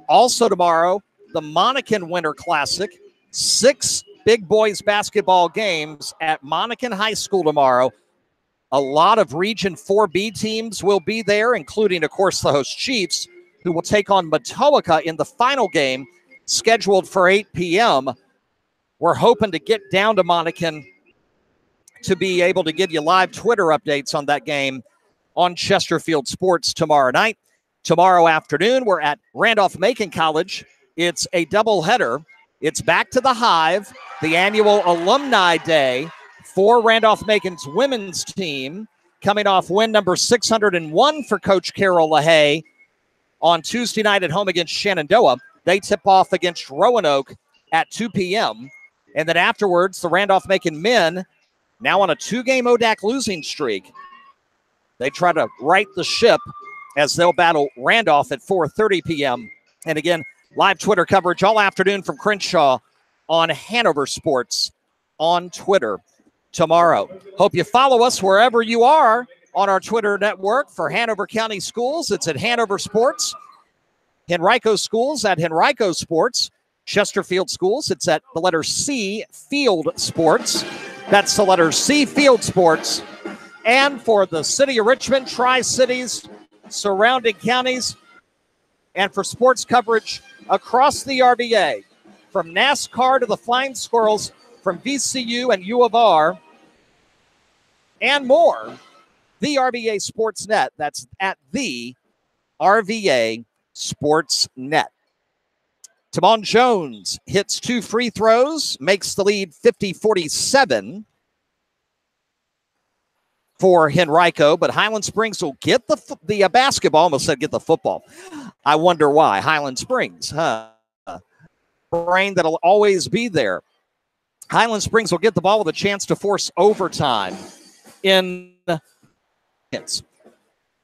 Also tomorrow, the Monacan Winter Classic. 6 big boys basketball games at Monacan High School tomorrow. A lot of Region 4B teams will be there, including, of course, the host Chiefs, who will take on Matoaka in the final game, scheduled for 8 p.m. we're hoping to get down to Monacan to be able to give you live Twitter updates on that game on Chesterfield Sports tomorrow night. Tomorrow afternoon, we're at Randolph-Macon College. It's a doubleheader. It's back to the Hive, the annual Alumni Day for Randolph-Macon's women's team, coming off win number 601 for Coach Carol LaHaye on Tuesday night at home against Shenandoah. They tip off against Roanoke at 2 p.m. And then afterwards, the Randolph-Macon men, now on a 2-game ODAC losing streak, they try to right the ship as they'll battle Randolph at 4:30 p.m. And again, live Twitter coverage all afternoon from Crenshaw on Hanover Sports on Twitter tomorrow. Hope you follow us wherever you are on our Twitter network. For Hanover County Schools, it's at Hanover Sports. Henrico Schools at Henrico Sports. Chesterfield Schools, it's at the letter C, Field Sports. That's the letter C, Field Sports. And for the city of Richmond, Tri-Cities, surrounding counties, and for sports coverage across the RVA, from NASCAR to the Flying Squirrels, from VCU and U of R, and more, the RVA Sportsnet. That's at the RVA Sportsnet. Tamon Jones hits 2 free throws, makes the lead 50-47 for Henrico, but Highland Springs will get the basketball. Almost said get the football. I wonder why. Highland Springs, huh? Brain that'll always be there. Highland Springs will get the ball with a chance to force overtime in minutes.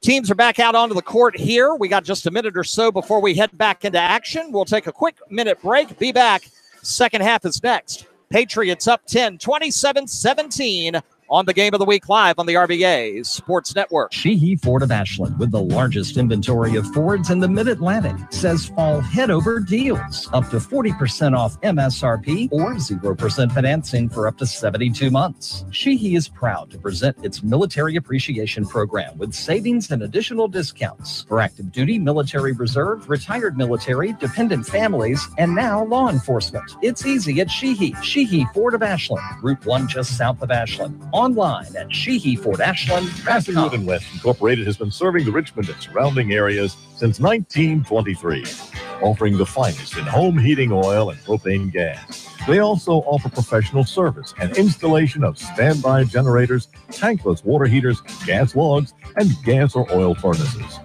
Teams are back out onto the court here. We got just a minute or so before we head back into action. We'll take a quick minute break. Be back. Second half is next. Patriots up 10, 27-17 on the Game of the Week live on the RVA Sports Network. Sheehy Ford of Ashland, with the largest inventory of Fords in the Mid-Atlantic, says fall head-over deals. Up to 40% off MSRP or 0% financing for up to 72 months. Sheehy is proud to present its Military Appreciation Program with savings and additional discounts for active duty, military reserve, retired military, dependent families, and now law enforcement. It's easy at Sheehy. Sheehy Ford of Ashland, Route 1 just south of Ashland. Online at SheehyFordAshland.com. Massey Wood & West Incorporated has been serving the Richmond and surrounding areas since 1923, offering the finest in home heating oil and propane gas. They also offer professional service and installation of standby generators, tankless water heaters, gas logs, and gas or oil furnaces.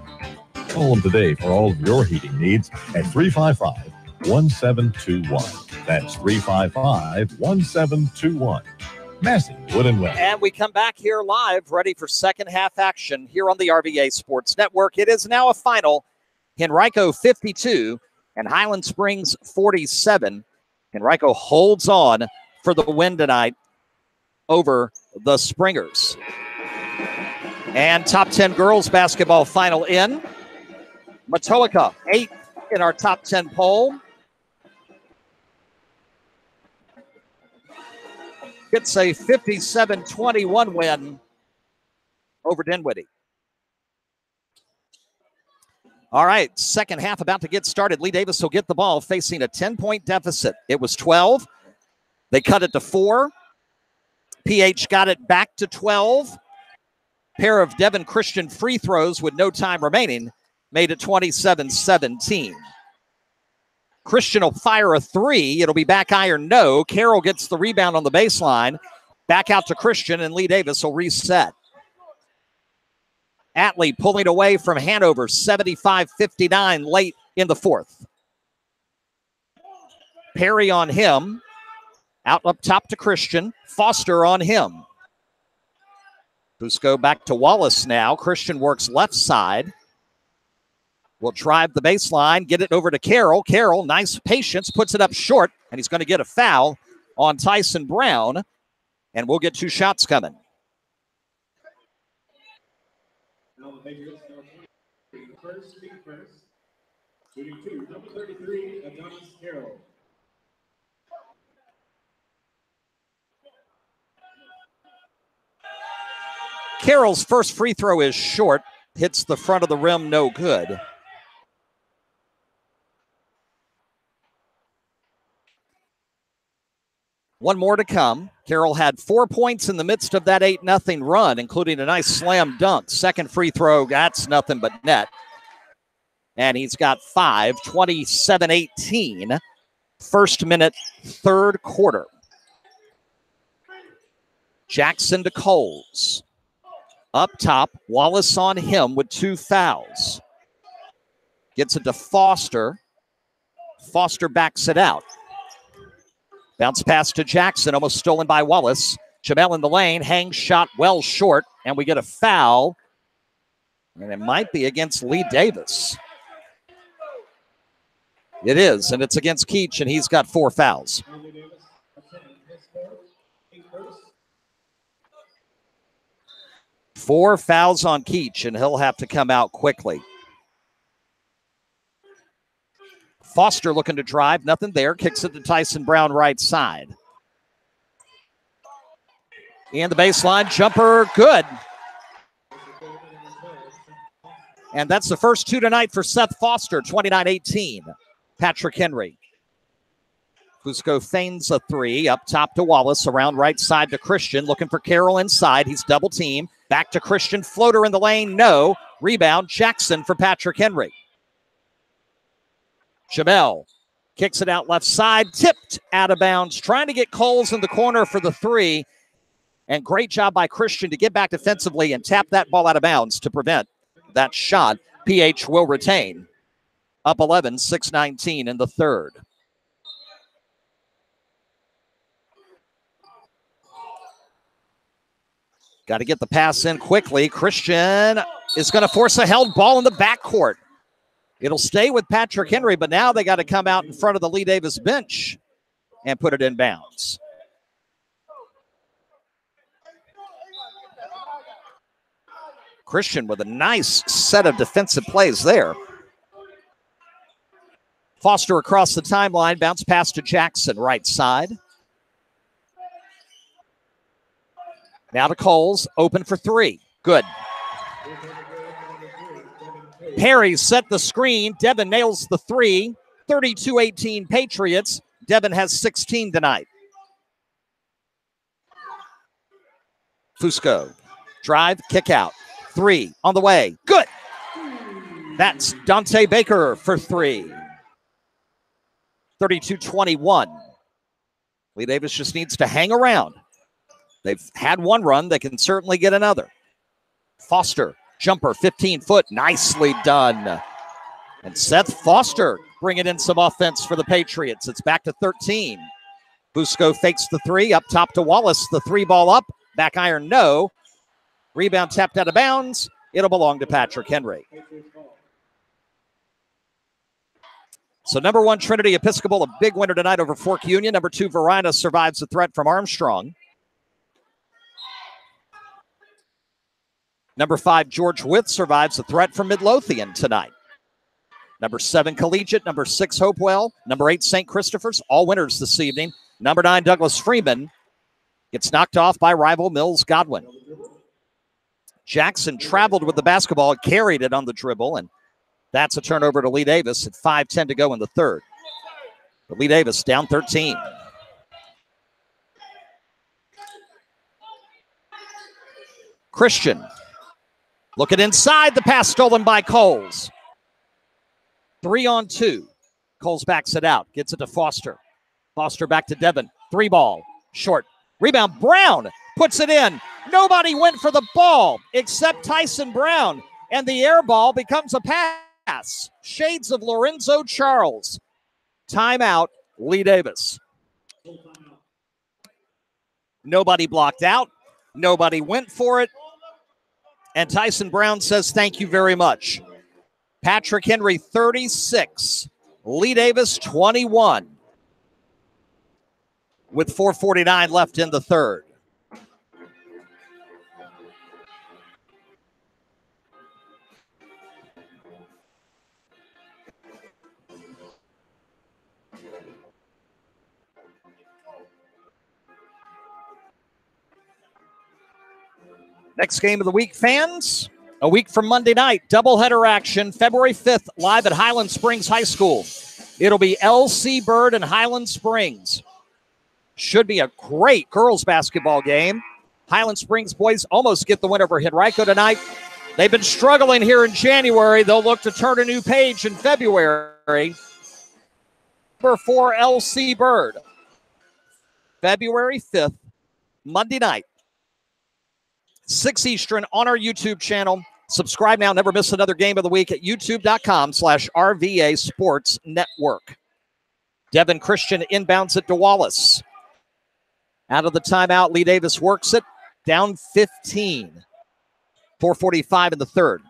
Call them today for all of your heating needs at 355-1721. That's 355-1721. Massey Wood & West. And we come back here live, ready for second half action here on the RVA Sports Network. It is now a final. Henrico 52 and Highland Springs 47. Henrico holds on for the win tonight over the Springers. And top 10 girls basketball final in. Matoaka 8th in our top 10 poll. It's a 57-21 win over Dinwiddie. All right, second half about to get started. Lee Davis will get the ball facing a 10-point deficit. It was 12. They cut it to 4. PH got it back to 12. Pair of Devin Christian free throws with no time remaining made it 27-17. Christian will fire a 3. It'll be back iron, no. Carroll gets the rebound on the baseline. Back out to Christian, and Lee Davis will reset. Atlee pulling away from Hanover, 75-59 late in the fourth. Perry on him. Out up top to Christian. Foster on him. Fusco back to Wallace now. Christian works left side. Will drive the baseline, get it over to Carroll. Carroll, nice patience, puts it up short, and he's going to get a foul on Tyson Brown, and we'll get 2 shots coming. Now the Patriots first. Shooting 2, number 33, Adonis Carroll. Carroll's first free throw is short, hits the front of the rim, no good. One more to come. Carroll had 4 points in the midst of that 8-0 run, including a nice slam dunk. Second free throw, that's nothing but net. And he's got 5, 27-18. First minute, third quarter. Jackson to Coles. Up top, Wallace on him with 2 fouls. Gets it to Foster. Foster backs it out. Bounce pass to Jackson, almost stolen by Wallace. Jamel in the lane, hangs shot well short, and we get a foul. And it might be against Lee Davis. It is, and it's against Keach, and he's got 4 fouls. 4 fouls on Keach, and he'll have to come out quickly. Foster looking to drive, nothing there. Kicks it to Tyson Brown right side. And the baseline jumper, good. And that's the first 2 tonight for Seth Foster, 29-18. Patrick Henry. Fusco feigns a 3, up top to Wallace, around right side to Christian, looking for Carroll inside. He's double teamed. Back to Christian, floater in the lane, no. Rebound, Jackson for Patrick Henry. Jamel kicks it out left side, tipped out of bounds, trying to get Coles in the corner for the 3. And great job by Christian to get back defensively and tap that ball out of bounds to prevent that shot. PH will retain. Up 11, 6:19 in the third. Got to get the pass in quickly. Christian is going to force a held ball in the backcourt. It'll stay with Patrick Henry, but now they got to come out in front of the Lee Davis bench and put it in bounds. Christian with a nice set of defensive plays there. Foster across the timeline, bounce pass to Jackson, right side. Now to Coles, open for 3. Good. Perry set the screen. Devin nails the 3. 32-18 Patriots. Devin has 16 tonight. Fusco. Drive, kick out. 3 on the way. Good. That's Dante Baker for 3. 32-21. Lee Davis just needs to hang around. They've had one run. They can certainly get another. Foster, jumper, 15-foot. Nicely done. And Seth Foster bringing in some offense for the Patriots. It's back to 13. Fusco fakes the 3. Up top to Wallace. The 3 ball up. Back iron, no. Rebound tapped out of bounds. It'll belong to Patrick Henry. So number 1, Trinity Episcopal, a big winner tonight over Fork Union. Number 2, Varina survives the threat from Armstrong. Number 5, George Wythe survives the threat from Midlothian tonight. Number 7, Collegiate. Number 6, Hopewell. Number 8, St. Christopher's, all winners this evening. Number 9, Douglas Freeman gets knocked off by rival Mills Godwin. Jackson traveled with the basketball, carried it on the dribble, and that's a turnover to Lee Davis at 5:10 to go in the third. But Lee Davis down 13. Christian looking inside, the pass stolen by Coles. 3 on 2. Coles backs it out, gets it to Foster. Foster back to Devin. 3 ball, short. Rebound, Brown puts it in. Nobody went for the ball except Tyson Brown, and the air ball becomes a pass. Shades of Lorenzo Charles. Timeout, Lee Davis. Nobody blocked out. Nobody went for it. And Tyson Brown says thank you very much. Patrick Henry 36. Lee Davis 21. With 4:49 left in the third. Next game of the week, fans. A week from Monday night, doubleheader action, February 5th, live at Highland Springs High School. It'll be L.C. Bird and Highland Springs. Should be a great girls basketball game. Highland Springs boys almost get the win over Henrico tonight. They've been struggling here in January. They'll look to turn a new page in February. Number 4, LC Bird. February 5th, Monday night. 6 Eastern on our YouTube channel. Subscribe now. Never miss another game of the week at youtube.com/RVA Sports Network. Devin Christian inbounds it to Wallace. Out of the timeout, Lee Davis works it. Down 15. 4:45 in the third.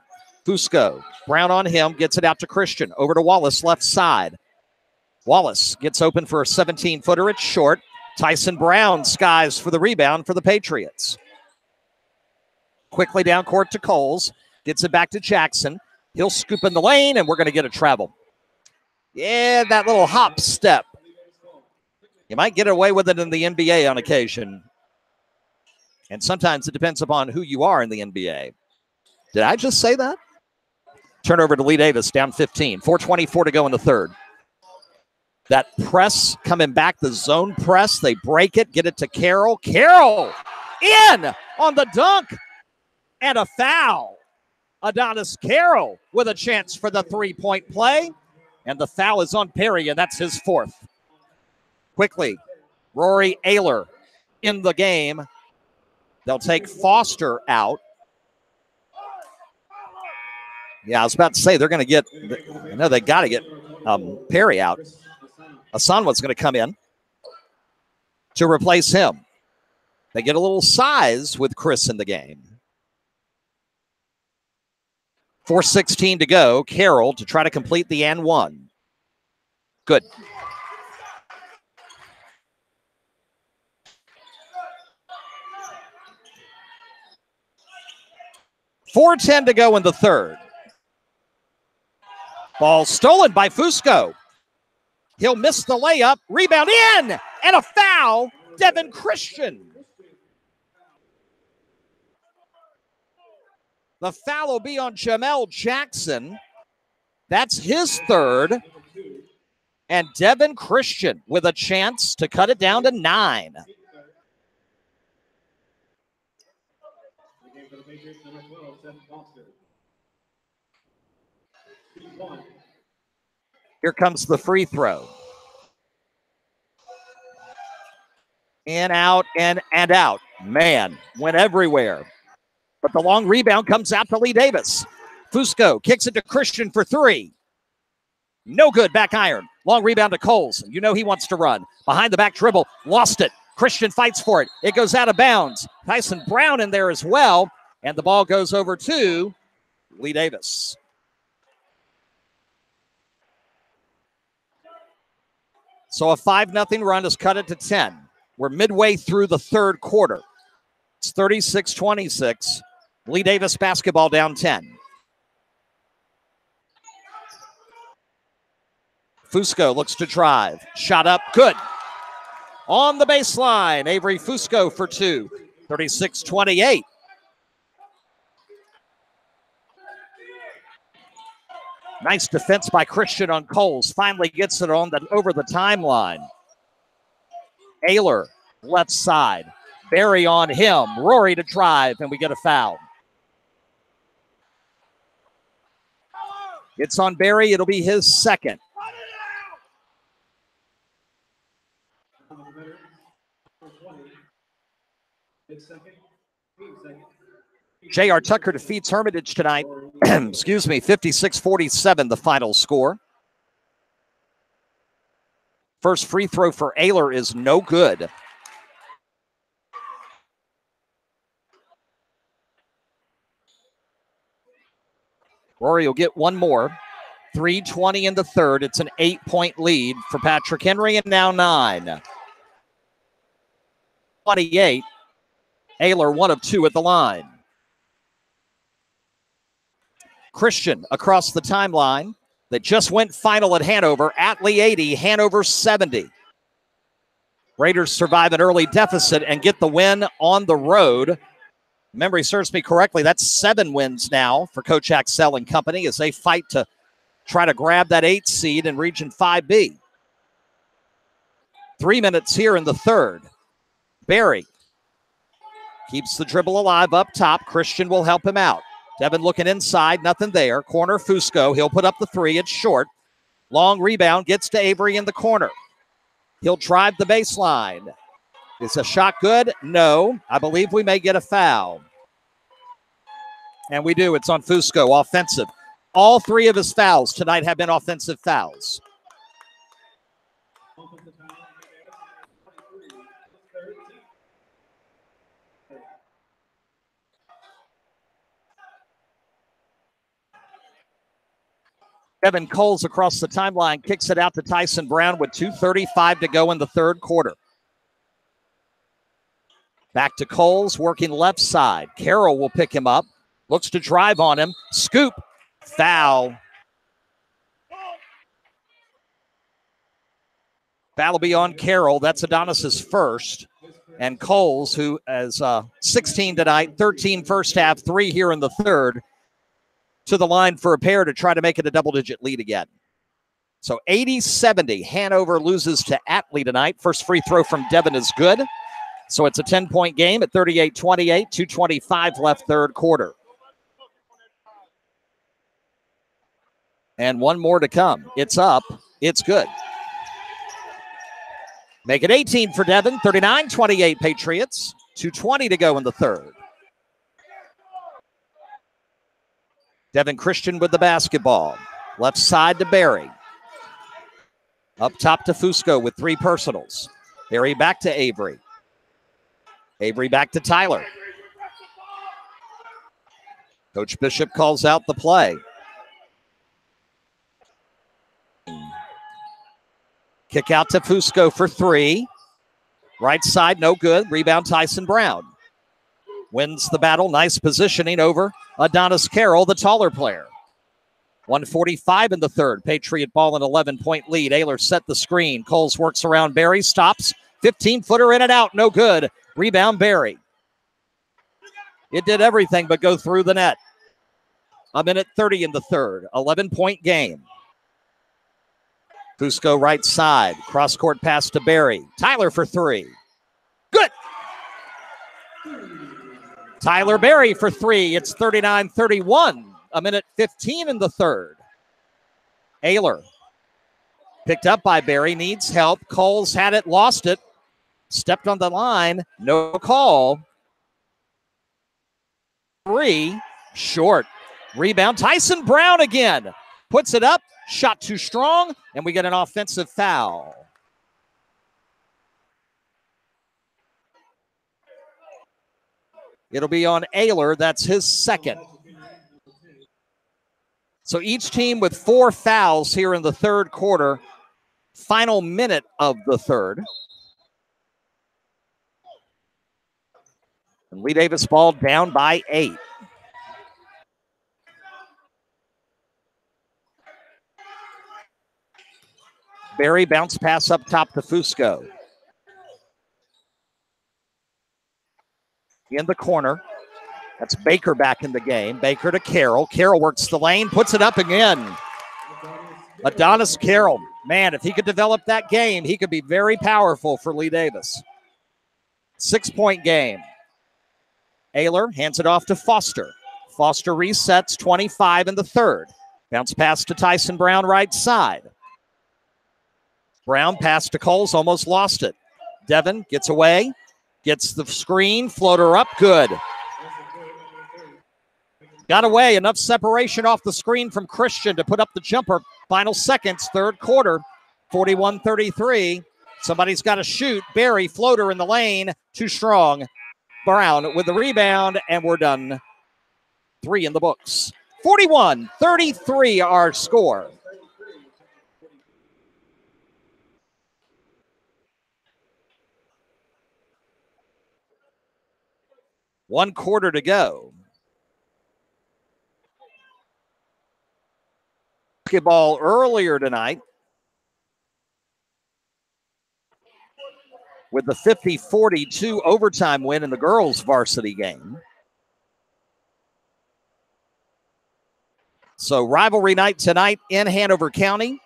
Fusco, Brown on him, gets it out to Christian. Over to Wallace, left side. Wallace gets open for a 17-footer. It's short. Tyson Brown skies for the rebound for the Patriots. Quickly down court to Coles. Gets it back to Jackson. He'll scoop in the lane, and we're going to get a travel. Yeah, that little hop step. You might get away with it in the NBA on occasion. And sometimes it depends upon who you are in the NBA. Did I just say that? Turnover to Lee Davis, down 15. 4:24 to go in the third. That press coming back, the zone press. They break it, get it to Carroll. Carroll in on the dunk and a foul. Adonis Carroll with a chance for the three-point play. And the foul is on Perry, and that's his fourth. Quickly, Rory Ayler in the game. They'll take Foster out. Yeah, I was about to say they're going to get, I know they got to get Perry out. Asanwa's going to come in to replace him. They get a little size with Chris in the game. 4:16 to go. Carroll to try to complete the and one. Good. .410 to go in the third. Ball stolen by Fusco. He'll miss the layup. Rebound in! And a foul. Devin Christian. The foul will be on Jamel Jackson. That's his third. And Devin Christian with a chance to cut it down to 9. Here comes the free throw. In, out, in, and out. Man, went everywhere. But the long rebound comes out to Lee Davis. Fusco kicks it to Christian for 3. No good, back iron. Long rebound to Coles. You know he wants to run. Behind the back dribble, lost it. Christian fights for it. It goes out of bounds. Tyson Brown in there as well. And the ball goes over to Lee Davis. So a 5-0 run has cut it to 10. We're midway through the third quarter. It's 36-26. Lee Davis basketball down 10. Fusco looks to drive. Shot up, good. On the baseline, Avery Fusco for 2. 36-28. Nice defense by Christian on Coles. Finally gets it on over the timeline. Ayler, left side. Barry on him. Rory to drive, and we get a foul. It's on Barry. It'll be his second. J.R. Tucker defeats Hermitage tonight. Excuse me, 56-47 the final score. First free throw for Ayler is no good. Rory will get one more. 3:20 in the third. It's an 8-point lead for Patrick Henry, and now 9. 28. Ayler 1 of 2 at the line. Christian across the timeline. They just went final at Hanover. Atlee 80, Hanover 70. Raiders survive an early deficit and get the win on the road. Memory serves me correctly, that's 7 wins now for Coach Axel and company as they fight to try to grab that 8th seed in Region 5B. 3 minutes here in the third. Barry keeps the dribble alive up top. Christian will help him out. Devin looking inside, nothing there. Corner, Fusco. He'll put up the three. It's short. Long rebound, gets to Avery in the corner. He'll drive the baseline. Is a shot good? No. I believe we may get a foul. And we do. It's on Fusco, offensive. All three of his fouls tonight have been offensive fouls. Kevin Coles across the timeline kicks it out to Tyson Brown with 2:35 to go in the third quarter. Back to Coles, working left side. Carroll will pick him up. Looks to drive on him. Scoop. Foul. Foul will be on Carroll. That's Adonis's first. And Coles, who has 16 tonight, 13 first half, 3 here in the third, to the line for a pair to try to make it a double-digit lead again. So 80-70. Hanover loses to Atlee tonight. First free throw from Devin is good. So it's a 10-point game at 38-28, 2:25 left third quarter. And one more to come. It's up. It's good. Make it 18 for Devin. 39-28 Patriots. 2:20 to go in the third. Devin Christian with the basketball. Left side to Barry. Up top to Fusco with 3 personals. Barry back to Avery. Avery back to Tyler. Coach Bishop calls out the play. Kick out to Fusco for 3. Right side, no good. Rebound Tyson Brown. Wins the battle. Nice positioning over Adonis Carroll, the taller player. 1:45 in the third. Patriot ball, an 11-point lead. Ayler set the screen. Coles works around Barry. Stops. 15-footer in and out. No good. Rebound Barry. It did everything but go through the net. 1:30 in the third. 11-point game. Fusco right side. Cross-court pass to Barry. Tyler for 3. Good. Tyler Barry for 3. It's 39-31. 1:15 in the third. Ayler. Picked up by Barry. Needs help. Coles had it. Lost it. Stepped on the line. No call. 3. Short. Rebound. Tyson Brown again. Puts it up. Shot too strong. And we get an offensive foul. It'll be on Ayler. That's his second. So each team with 4 fouls here in the third quarter. Final minute of the third. And Lee Davis ball down by 8. Barry bounce pass up top to Fusco. In the corner. That's Baker back in the game. Baker to Carroll. Carroll works the lane, puts it up again. Adonis Carroll. Man, if he could develop that game, he could be very powerful for Lee Davis. 6-point game. Ayler hands it off to Foster. Foster resets, 25 in the third. Bounce pass to Tyson Brown right side. Brown pass to Coles, almost lost it. Devin gets away, gets the screen, floater up, good. Got away, enough separation off the screen from Christian to put up the jumper. Final seconds, third quarter, 41-33. Somebody's got to shoot. Barry, floater in the lane, too strong. Brown with the rebound, and we're done. 3 in the books. 41-33 our score. One quarter to go. Basketball earlier tonight with the 50-42 overtime win in the girls' varsity game. So rivalry night tonight in Hanover County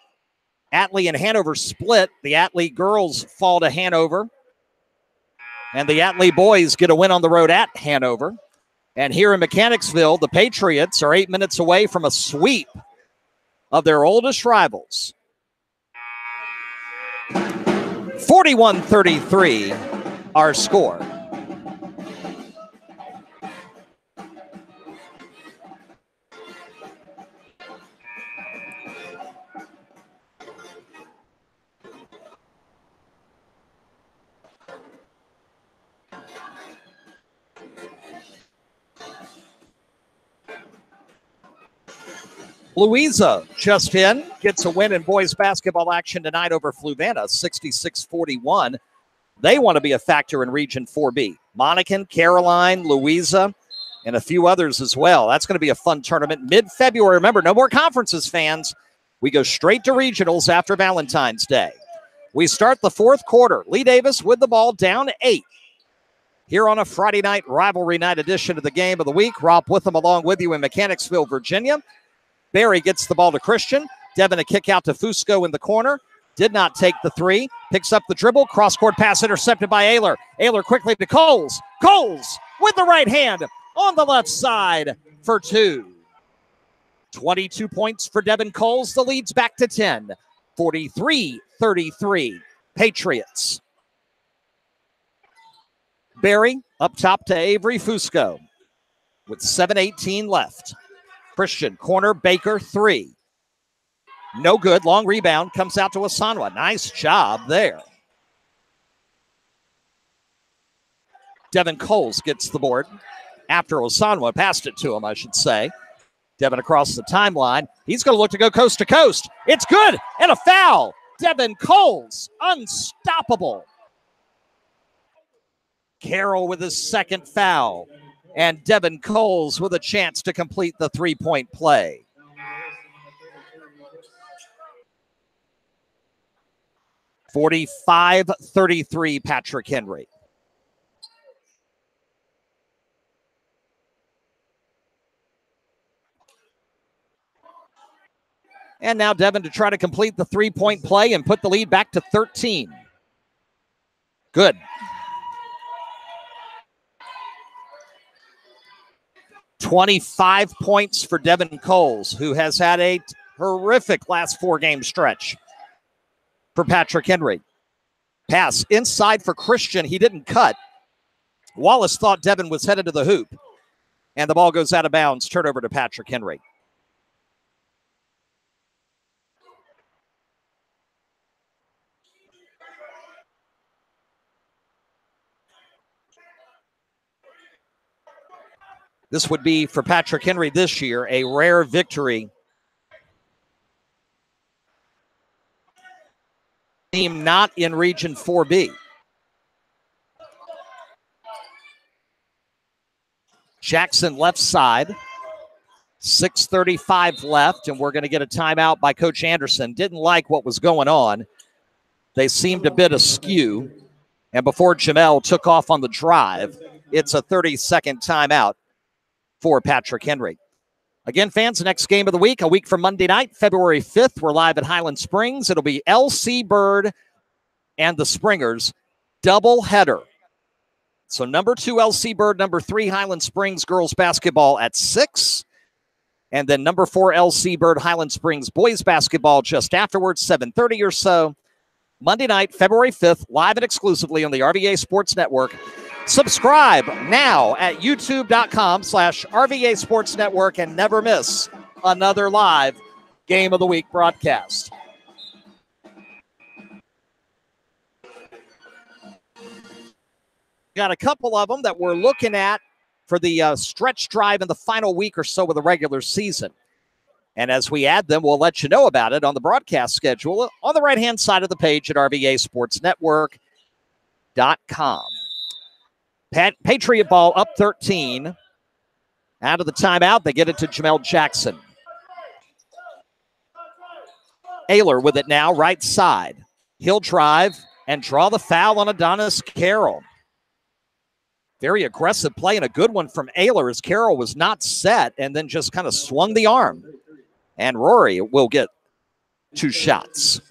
Atlee and Hanover split. The Atlee girls fall to Hanover. And the Atlee boys get a win on the road at Hanover. And here in Mechanicsville, the Patriots are 8 minutes away from a sweep of their oldest rivals. 41-33, our score. Louisa just in, gets a win in boys basketball action tonight over Fluvanna, 66-41. They want to be a factor in Region 4B. Monacan, Caroline, Louisa, and a few others as well. That's going to be a fun tournament. Mid-February, remember, no more conferences, fans. We go straight to regionals after Valentine's Day. We start the fourth quarter. Lee Davis with the ball down 8. Here on a Friday night rivalry night edition of the Game of the Week. Rob Witham along with you in Mechanicsville, Virginia. Barry gets the ball to Christian. Devin a kick out to Fusco in the corner. Did not take the three. Picks up the dribble. Cross-court pass intercepted by Ayler. Ayler quickly to Coles. Coles with the right hand on the left side for 2. 22 points for Devin Coles. The lead's back to 10. 43-33. Patriots. Barry up top to Avery Fusco with 7:18 left. Christian, corner, Baker, 3. No good. Long rebound comes out to Asanwa. Nice job there. Devin Coles gets the board after Asanwa passed it to him, I should say. Devin across the timeline. He's going to look to go coast to coast. It's good. And a foul. Devin Coles, unstoppable. Carroll with his second foul. And Devin Coles with a chance to complete the three-point play. (45-33) Patrick Henry. And now Devin to try to complete the three-point play and put the lead back to 13. Good. 25 points for Devin Coles, who has had a horrific last 4-game stretch for Patrick Henry. Pass inside for Christian. He didn't cut. Wallace thought Devin was headed to the hoop. And the ball goes out of bounds. Turnover to Patrick Henry. This would be, for Patrick Henry this year, a rare victory. Team not in Region 4B. Jackson left side. 6:35 left, and we're going to get a timeout by Coach Anderson. Didn't like what was going on. They seemed a bit askew. And before Jamel took off on the drive, it's a 30-second timeout for Patrick Henry. Again, fans, the next game of the week, a week from Monday night, February 5th, we're live at Highland Springs. It'll be LC Bird and the Springers double header. So number 2 LC Bird, number 3 Highland Springs girls basketball at 6. And then number 4 LC Bird Highland Springs boys basketball just afterwards, 7:30 or so. Monday night, February 5th, live and exclusively on the RVA Sports Network. Subscribe now at youtube.com/RVA Sports Network and never miss another live Game of the Week broadcast. Got a couple of them that we're looking at for the stretch drive in the final week or so of the regular season. And as we add them, we'll let you know about it on the broadcast schedule on the right-hand side of the page at RVASportsNetwork.com. Patriot ball up 13. Out of the timeout, they get it to Jamel Jackson. Ayler with it now, right side. He'll drive and draw the foul on Adonis Carroll. Very aggressive play and a good one from Ayler as Carroll was not set and then just kind of swung the arm. And Rory will get 2 shots.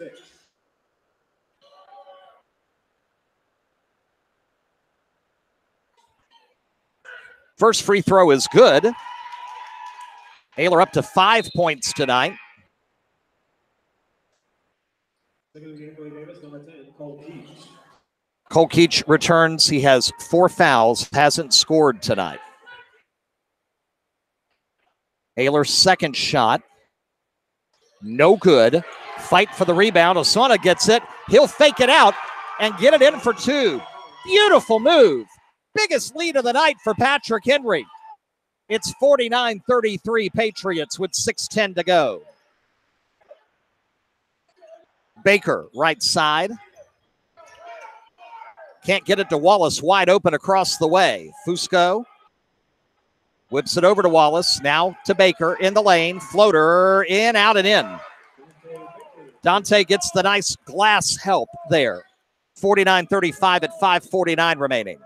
First free throw is good. Ayler up to 5 points tonight. Cole Keach returns. He has 4 fouls, hasn't scored tonight. Ayler's second shot. No good. Fight for the rebound. Osana gets it. He'll fake it out and get it in for 2. Beautiful move. Biggest lead of the night for Patrick Henry. It's 49-33 Patriots with 6:10 to go. Baker, right side. Can't get it to Wallace, wide open across the way. Fusco whips it over to Wallace, now to Baker in the lane. Floater, in, out, and in. Dante gets the nice glass help there. 49-35 at 5:49 remaining.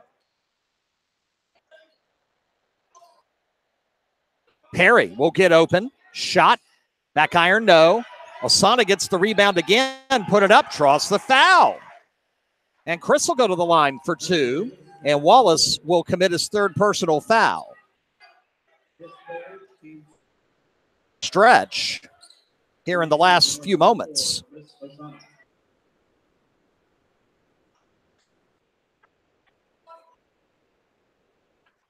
Perry will get open. Shot. Back iron, no. Osana gets the rebound again. Put it up. Draws the foul. And Chris will go to the line for 2. And Wallace will commit his 3rd personal foul. Stretch here in the last few moments.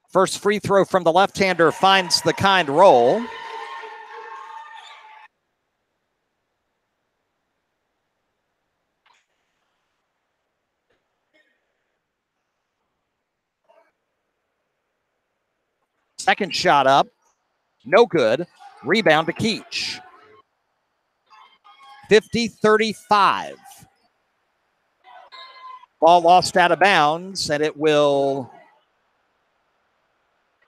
First free throw from the left-hander finds the kind roll. Second shot up. No good. Rebound to Keach. 50-35. Ball lost out of bounds, and it will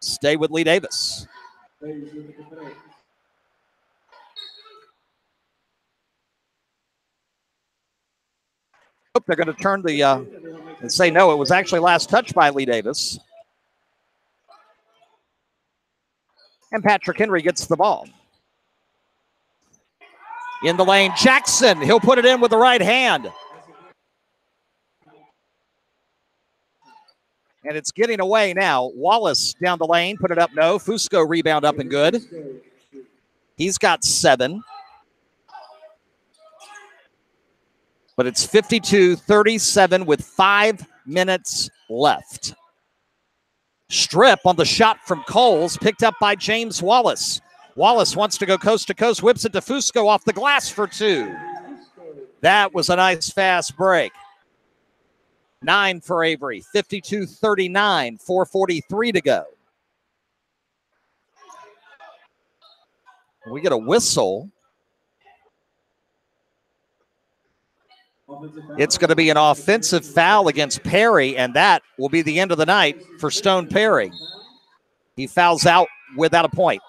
stay with Lee Davis. They're going to turn the and say no, it was actually last touched by Lee Davis. And Patrick Henry gets the ball. In the lane, Jackson. He'll put it in with the right hand. And it's getting away now. Wallace down the lane, put it up, no. Fusco rebound up and good. He's got 7. But it's 52-37 with 5 minutes left. Strip on the shot from Coles, picked up by James Wallace. Wallace wants to go coast to coast, whips it to Fusco off the glass for 2. That was a nice fast break. 9 for Avery, 52-39, 4:43 to go. We get a whistle. It's going to be an offensive foul against Perry, and that will be the end of the night for Stone Perry. He fouls out without a point.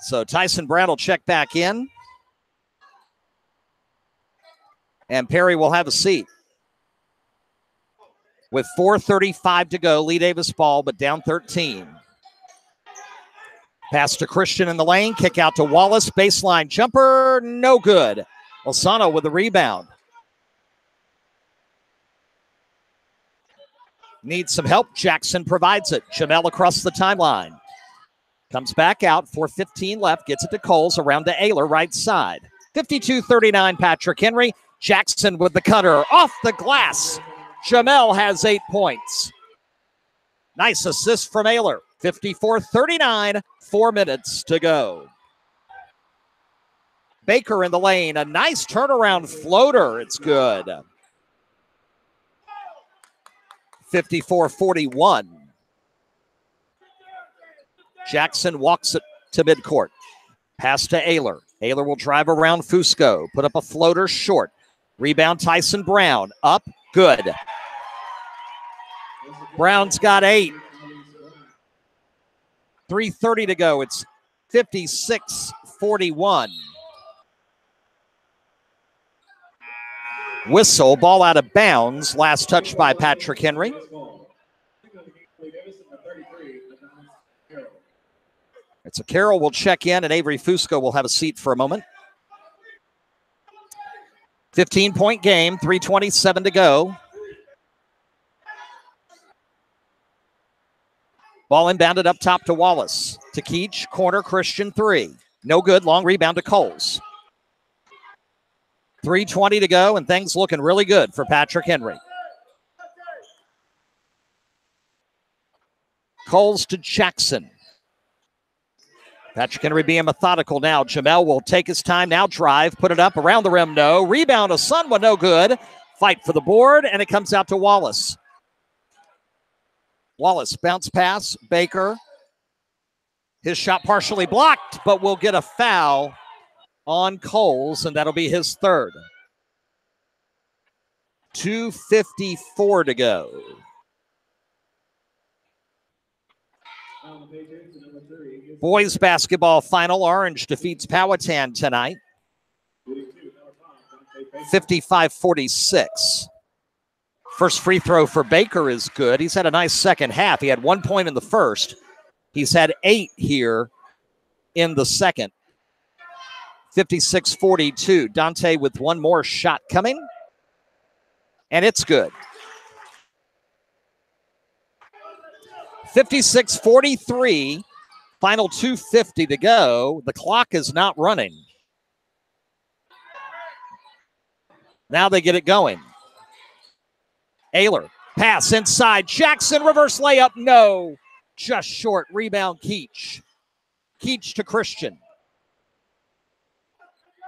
So Tyson Brown will check back in. And Perry will have a seat. With 4:35 to go, Lee Davis ball, but down 13. Pass to Christian in the lane, kick out to Wallace, baseline jumper, no good. Osano with the rebound. Needs some help, Jackson provides it. Jamel across the timeline. Comes back out, 4:15 left, gets it to Coles, around to Ayler, right side. 52-39 Patrick Henry. Jackson with the cutter, off the glass. Jamel has 8 points. Nice assist from Ayler. 54-39, 4 minutes to go. Baker in the lane, a nice turnaround floater. It's good. 54-41. Jackson walks it to midcourt. Pass to Ayler. Ayler will drive around Fusco. Put up a floater short. Rebound Tyson Brown. Up. Good. Brown's got 8. 3:30 to go. It's 56-41. Whistle. Ball out of bounds. Last touch by Patrick Henry. So Carroll will check in, and Avery Fusco will have a seat for a moment. 15-point game, 3:27 to go. Ball inbounded up top to Wallace. To Keach, corner, Christian, 3. No good, long rebound to Coles. 3:20 to go, and things looking really good for Patrick Henry. Coles to Jackson. Patrick Henry being methodical now. Jamel will take his time now, drive, put it up, around the rim, no. Rebound, Asunwa, no good. Fight for the board, and it comes out to Wallace. Wallace, bounce pass, Baker. His shot partially blocked, but will get a foul on Coles, and that'll be his third. 2:54 to go. Boys basketball final. Orange defeats Powhatan tonight. 55-46. First free throw for Baker is good. He's had a nice second half. He had 1 point in the first. He's had 8 here in the second. 56-42. Dante with one more shot coming. And it's good. 56-43. Final 2:50 to go. The clock is not running. Now they get it going. Ayler, pass inside. Jackson, reverse layup. No. Just short. Rebound, Keach. Keach to Christian.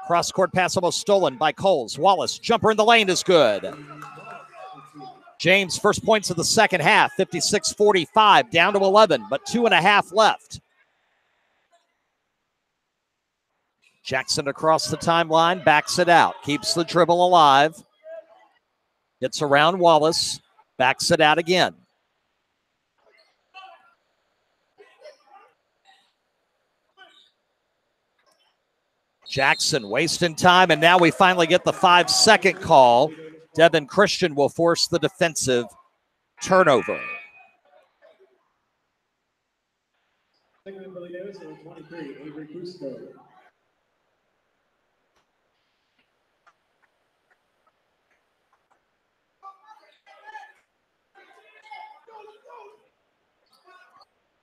Cross-court pass almost stolen by Coles. Wallace, jumper in the lane is good. James, first points of the second half. 56-45, down to 11, but 2.5 left. Jackson across the timeline, backs it out. Keeps the dribble alive. Gets around Wallace. Backs it out again. Jackson wasting time, and now we finally get the 5-second call. Devin Christian will force the defensive turnover. Second Billy Davis, 23, Avery Fusco.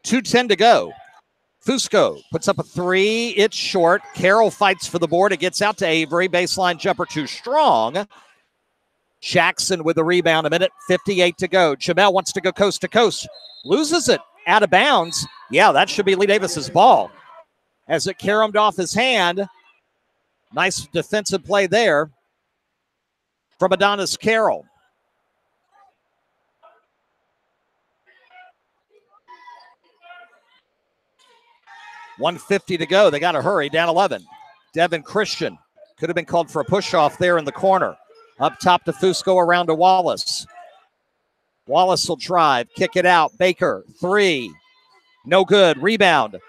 .210 to go. Fusco puts up a 3. It's short. Carroll fights for the board. It gets out to Avery. Baseline jumper too strong. Jackson with the rebound. 1:58 to go. Jamel wants to go coast to coast. Loses it out of bounds. Yeah, that should be Lee Davis's ball. As it caromed off his hand. Nice defensive play there from Adonis Carroll. .150 to go. They got to hurry. Down 11. Devin Christian could have been called for a push-off there in the corner. Up top to Fusco, around to Wallace. Wallace will drive. Kick it out. Baker, 3. No good. Rebound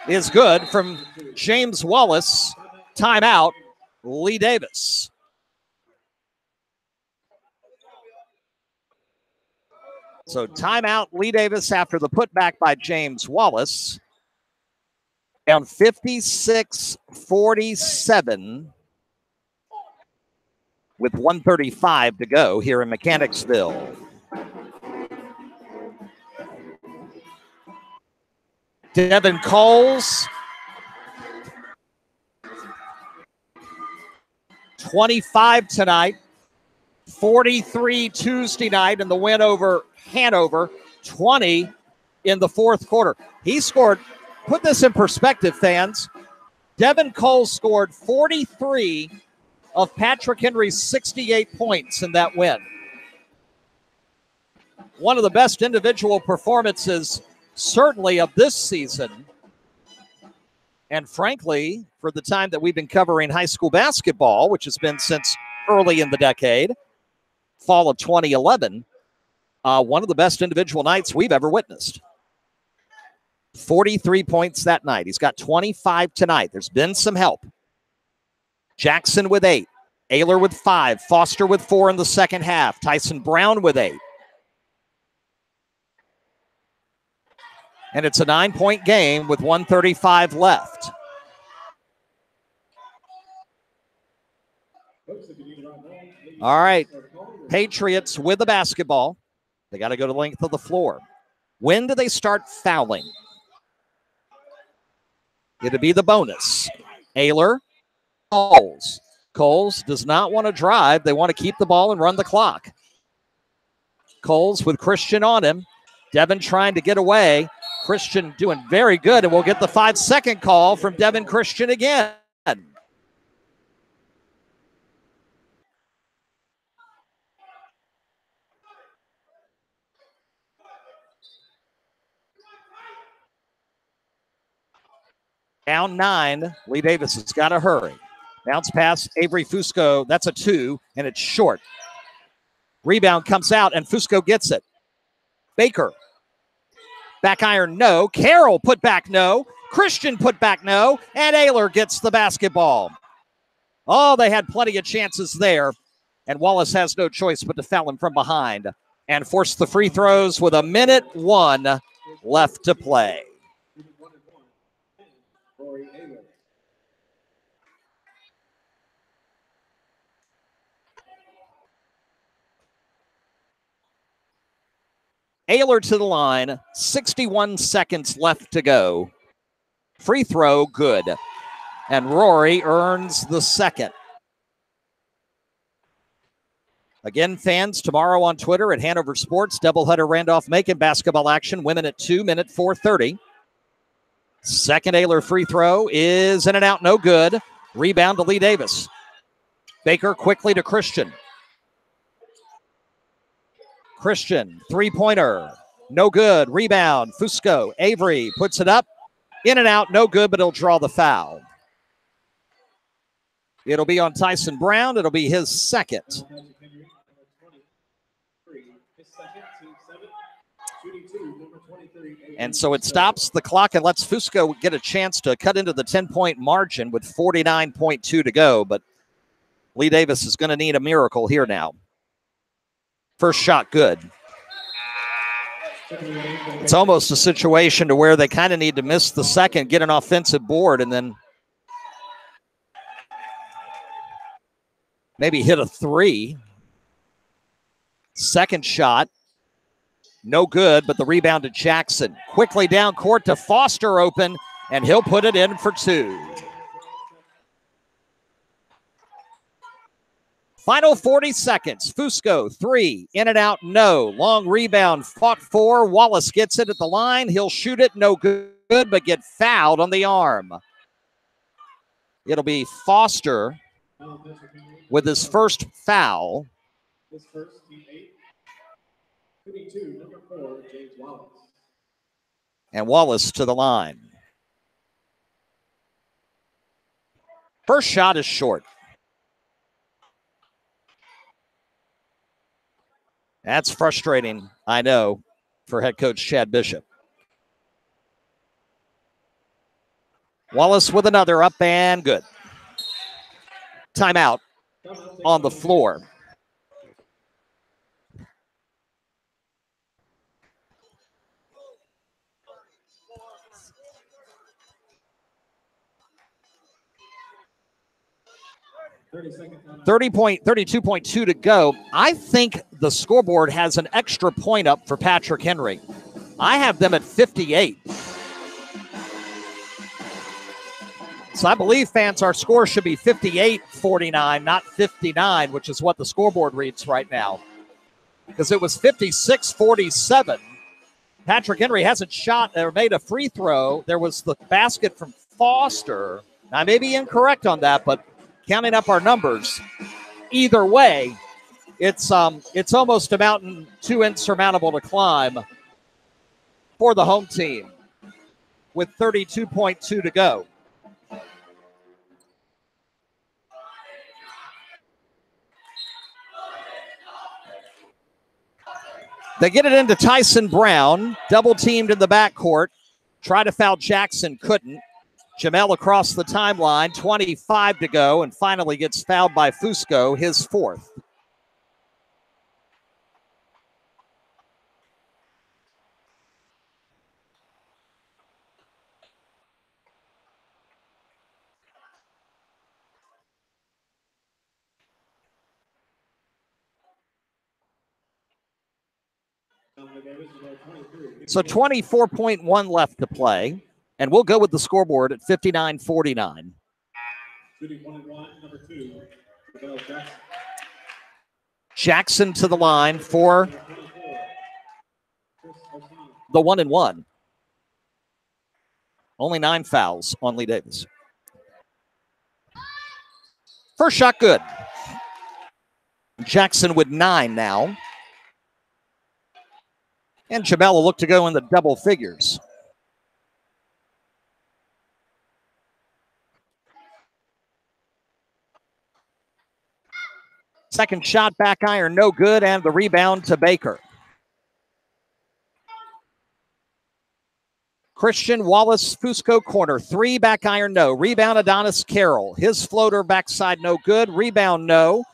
is good from James Wallace. Timeout, Lee Davis. So timeout, Lee Davis after the putback by James Wallace. Down 56-47 with 1:35 to go here in Mechanicsville. Devin Coles, 25 tonight, 43 Tuesday night in the win over Hanover, 20 in the fourth quarter. He scored. Put this in perspective, fans. Devin Cole scored 43 of Patrick Henry's 68 points in that win. One of the best individual performances, certainly, of this season. And frankly, for the time that we've been covering high school basketball, which has been since early in the decade, fall of 2011, one of the best individual nights we've ever witnessed. 43 points that night. He's got 25 tonight. There's been some help. Jackson with 8. Ayler with 5. Foster with 4 in the second half. Tyson Brown with 8. And it's a 9-point game with 1:35 left. All right, Patriots with the basketball. They got to go to the length of the floor. When do they start fouling? It'll be the bonus. Ayler, Coles. Coles does not want to drive. They want to keep the ball and run the clock. Coles with Christian on him. Devin trying to get away. Christian doing very good, and we'll get the 5-second call from Devin Christian again. Down 9. Lee Davis has got to hurry. Bounce pass, Avery Fusco. That's a 2, and it's short. Rebound comes out, and Fusco gets it. Baker. Back iron, no. Carroll put back, no. Christian put back, no. And Ayler gets the basketball. Oh, they had plenty of chances there. And Wallace has no choice but to foul him from behind and force the free throws with 1:01 left to play. Ayler to the line, 61 seconds left to go. Free throw, good. And Rory earns the second. Again, fans, tomorrow on Twitter at Hanover Sports, doubleheader Randolph-Macon basketball action, women at 2, minute 4:30. Second Ayler free throw is in and out, no good. Rebound to Lee Davis. Baker quickly to Christian. Christian, three-pointer, no good. Rebound, Fusco. Avery puts it up. In and out, no good, but he'll draw the foul. It'll be on Tyson Brown. It'll be his second. And so it stops the clock and lets Fusco get a chance to cut into the 10-point margin with 49.2 to go. But Lee Davis is going to need a miracle here now. First shot, good. It's almost a situation to where they kind of need to miss the second, get an offensive board, and then maybe hit a 3. Second shot, no good, but the rebound to Jackson. Quickly down court to Foster open, and he'll put it in for 2. Final 40 seconds. Fusco, 3. In and out, no. Long rebound, fought for. Wallace gets it at the line. He'll shoot it, no good, but get fouled on the arm. It'll be Foster with his first foul. His first, team 8. 52, number 4, James Wallace. And Wallace to the line. First shot is short. That's frustrating, I know, for head coach Chad Bishop. Wallace with another, up and good. Timeout on the floor. $32.2 to go. I think the scoreboard has an extra point up for Patrick Henry. I have them at 58. So I believe, fans, our score should be 58-49, not 59, which is what the scoreboard reads right now. Because it was 56-47. Patrick Henry hasn't shot or made a free throw. There was the basket from Foster. I may be incorrect on that, but counting up our numbers, either way, it's almost a mountain too insurmountable to climb for the home team with 32.2 to go. They get it into Tyson Brown, double teamed in the backcourt. Try to foul Jackson, couldn't. Jamel across the timeline, 25 to go, and finally gets fouled by Fusco, his 4th. So 24.1 left to play. And we'll go with the scoreboard at 59-49. Jackson to the line for the 1-1. Only 9 fouls on Lee Davis. First shot good. Jackson with 9 now. And Jamel will look to go in the double figures. Second shot, back iron, no good, and the rebound to Baker. Christian Wallace, Fusco corner, 3 back iron, no. Rebound, Adonis Carroll. His floater backside, no good. Rebound, no.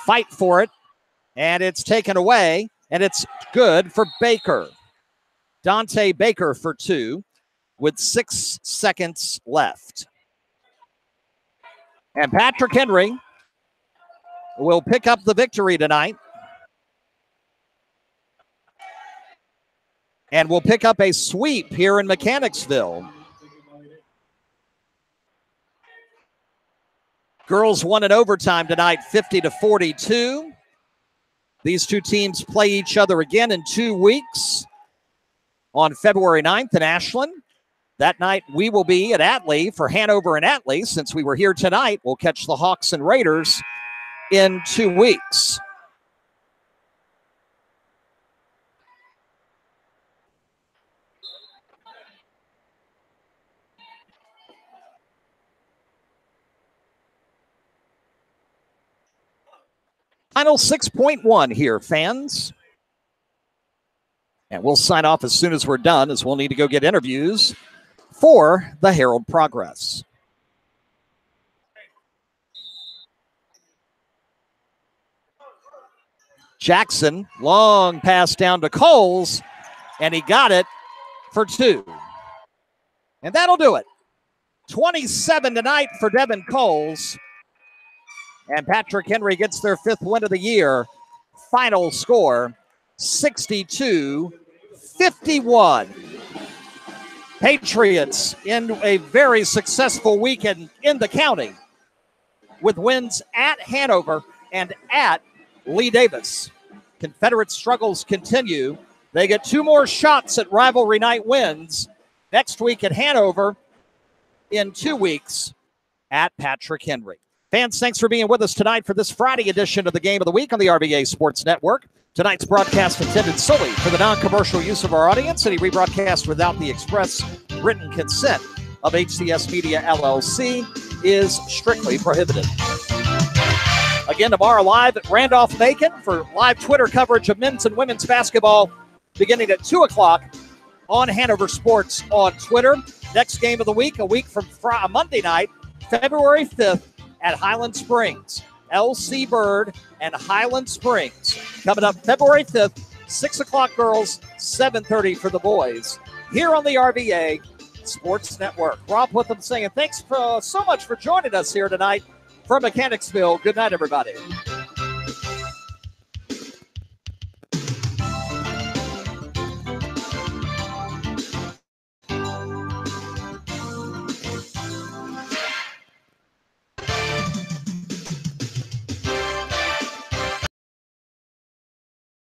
Fight for it, and it's taken away, and it's good for Baker. Dante Baker for 2 with 6 seconds left. And Patrick Henry will pick up the victory tonight. And will pick up a sweep here in Mechanicsville. Girls won in overtime tonight, 50-42. These two teams play each other again in 2 weeks on February 9th in Ashland. That night we will be at Atlee for Hanover and Atlee. Since we were here tonight, we'll catch the Hawks and Raiders in 2 weeks. Final 6.1 here, fans. And we'll sign off as soon as we're done, as we'll need to go get interviews for the Herald Progress. Jackson, long pass down to Coles, and he got it for 2. And that'll do it. 27 tonight for Devin Coles. And Patrick Henry gets their 5th win of the year. Final score, 62-51. Patriots in a very successful weekend in the county with wins at Hanover and at Lee Davis. Confederate struggles continue. They get 2 more shots at Rivalry Night wins next week at Hanover, in 2 weeks at Patrick Henry. Fans, thanks for being with us tonight for this Friday edition of the Game of the Week on the RVA Sports Network. Tonight's broadcast intended solely for the non-commercial use of our audience. Any rebroadcast without the express written consent of HCS Media LLC is strictly prohibited. Again, tomorrow live at Randolph-Macon for live Twitter coverage of men's and women's basketball beginning at 2 o'clock on Hanover Sports on Twitter. Next game of the week, a week from Monday night, February 5th at Highland Springs. LC Bird and Highland Springs. Coming up February 5th, 6 o'clock girls, 7:30 for the boys. Here on the RVA Sports Network. Rob with them saying thanks so much for joining us here tonight from Mechanicsville. Good night, everybody.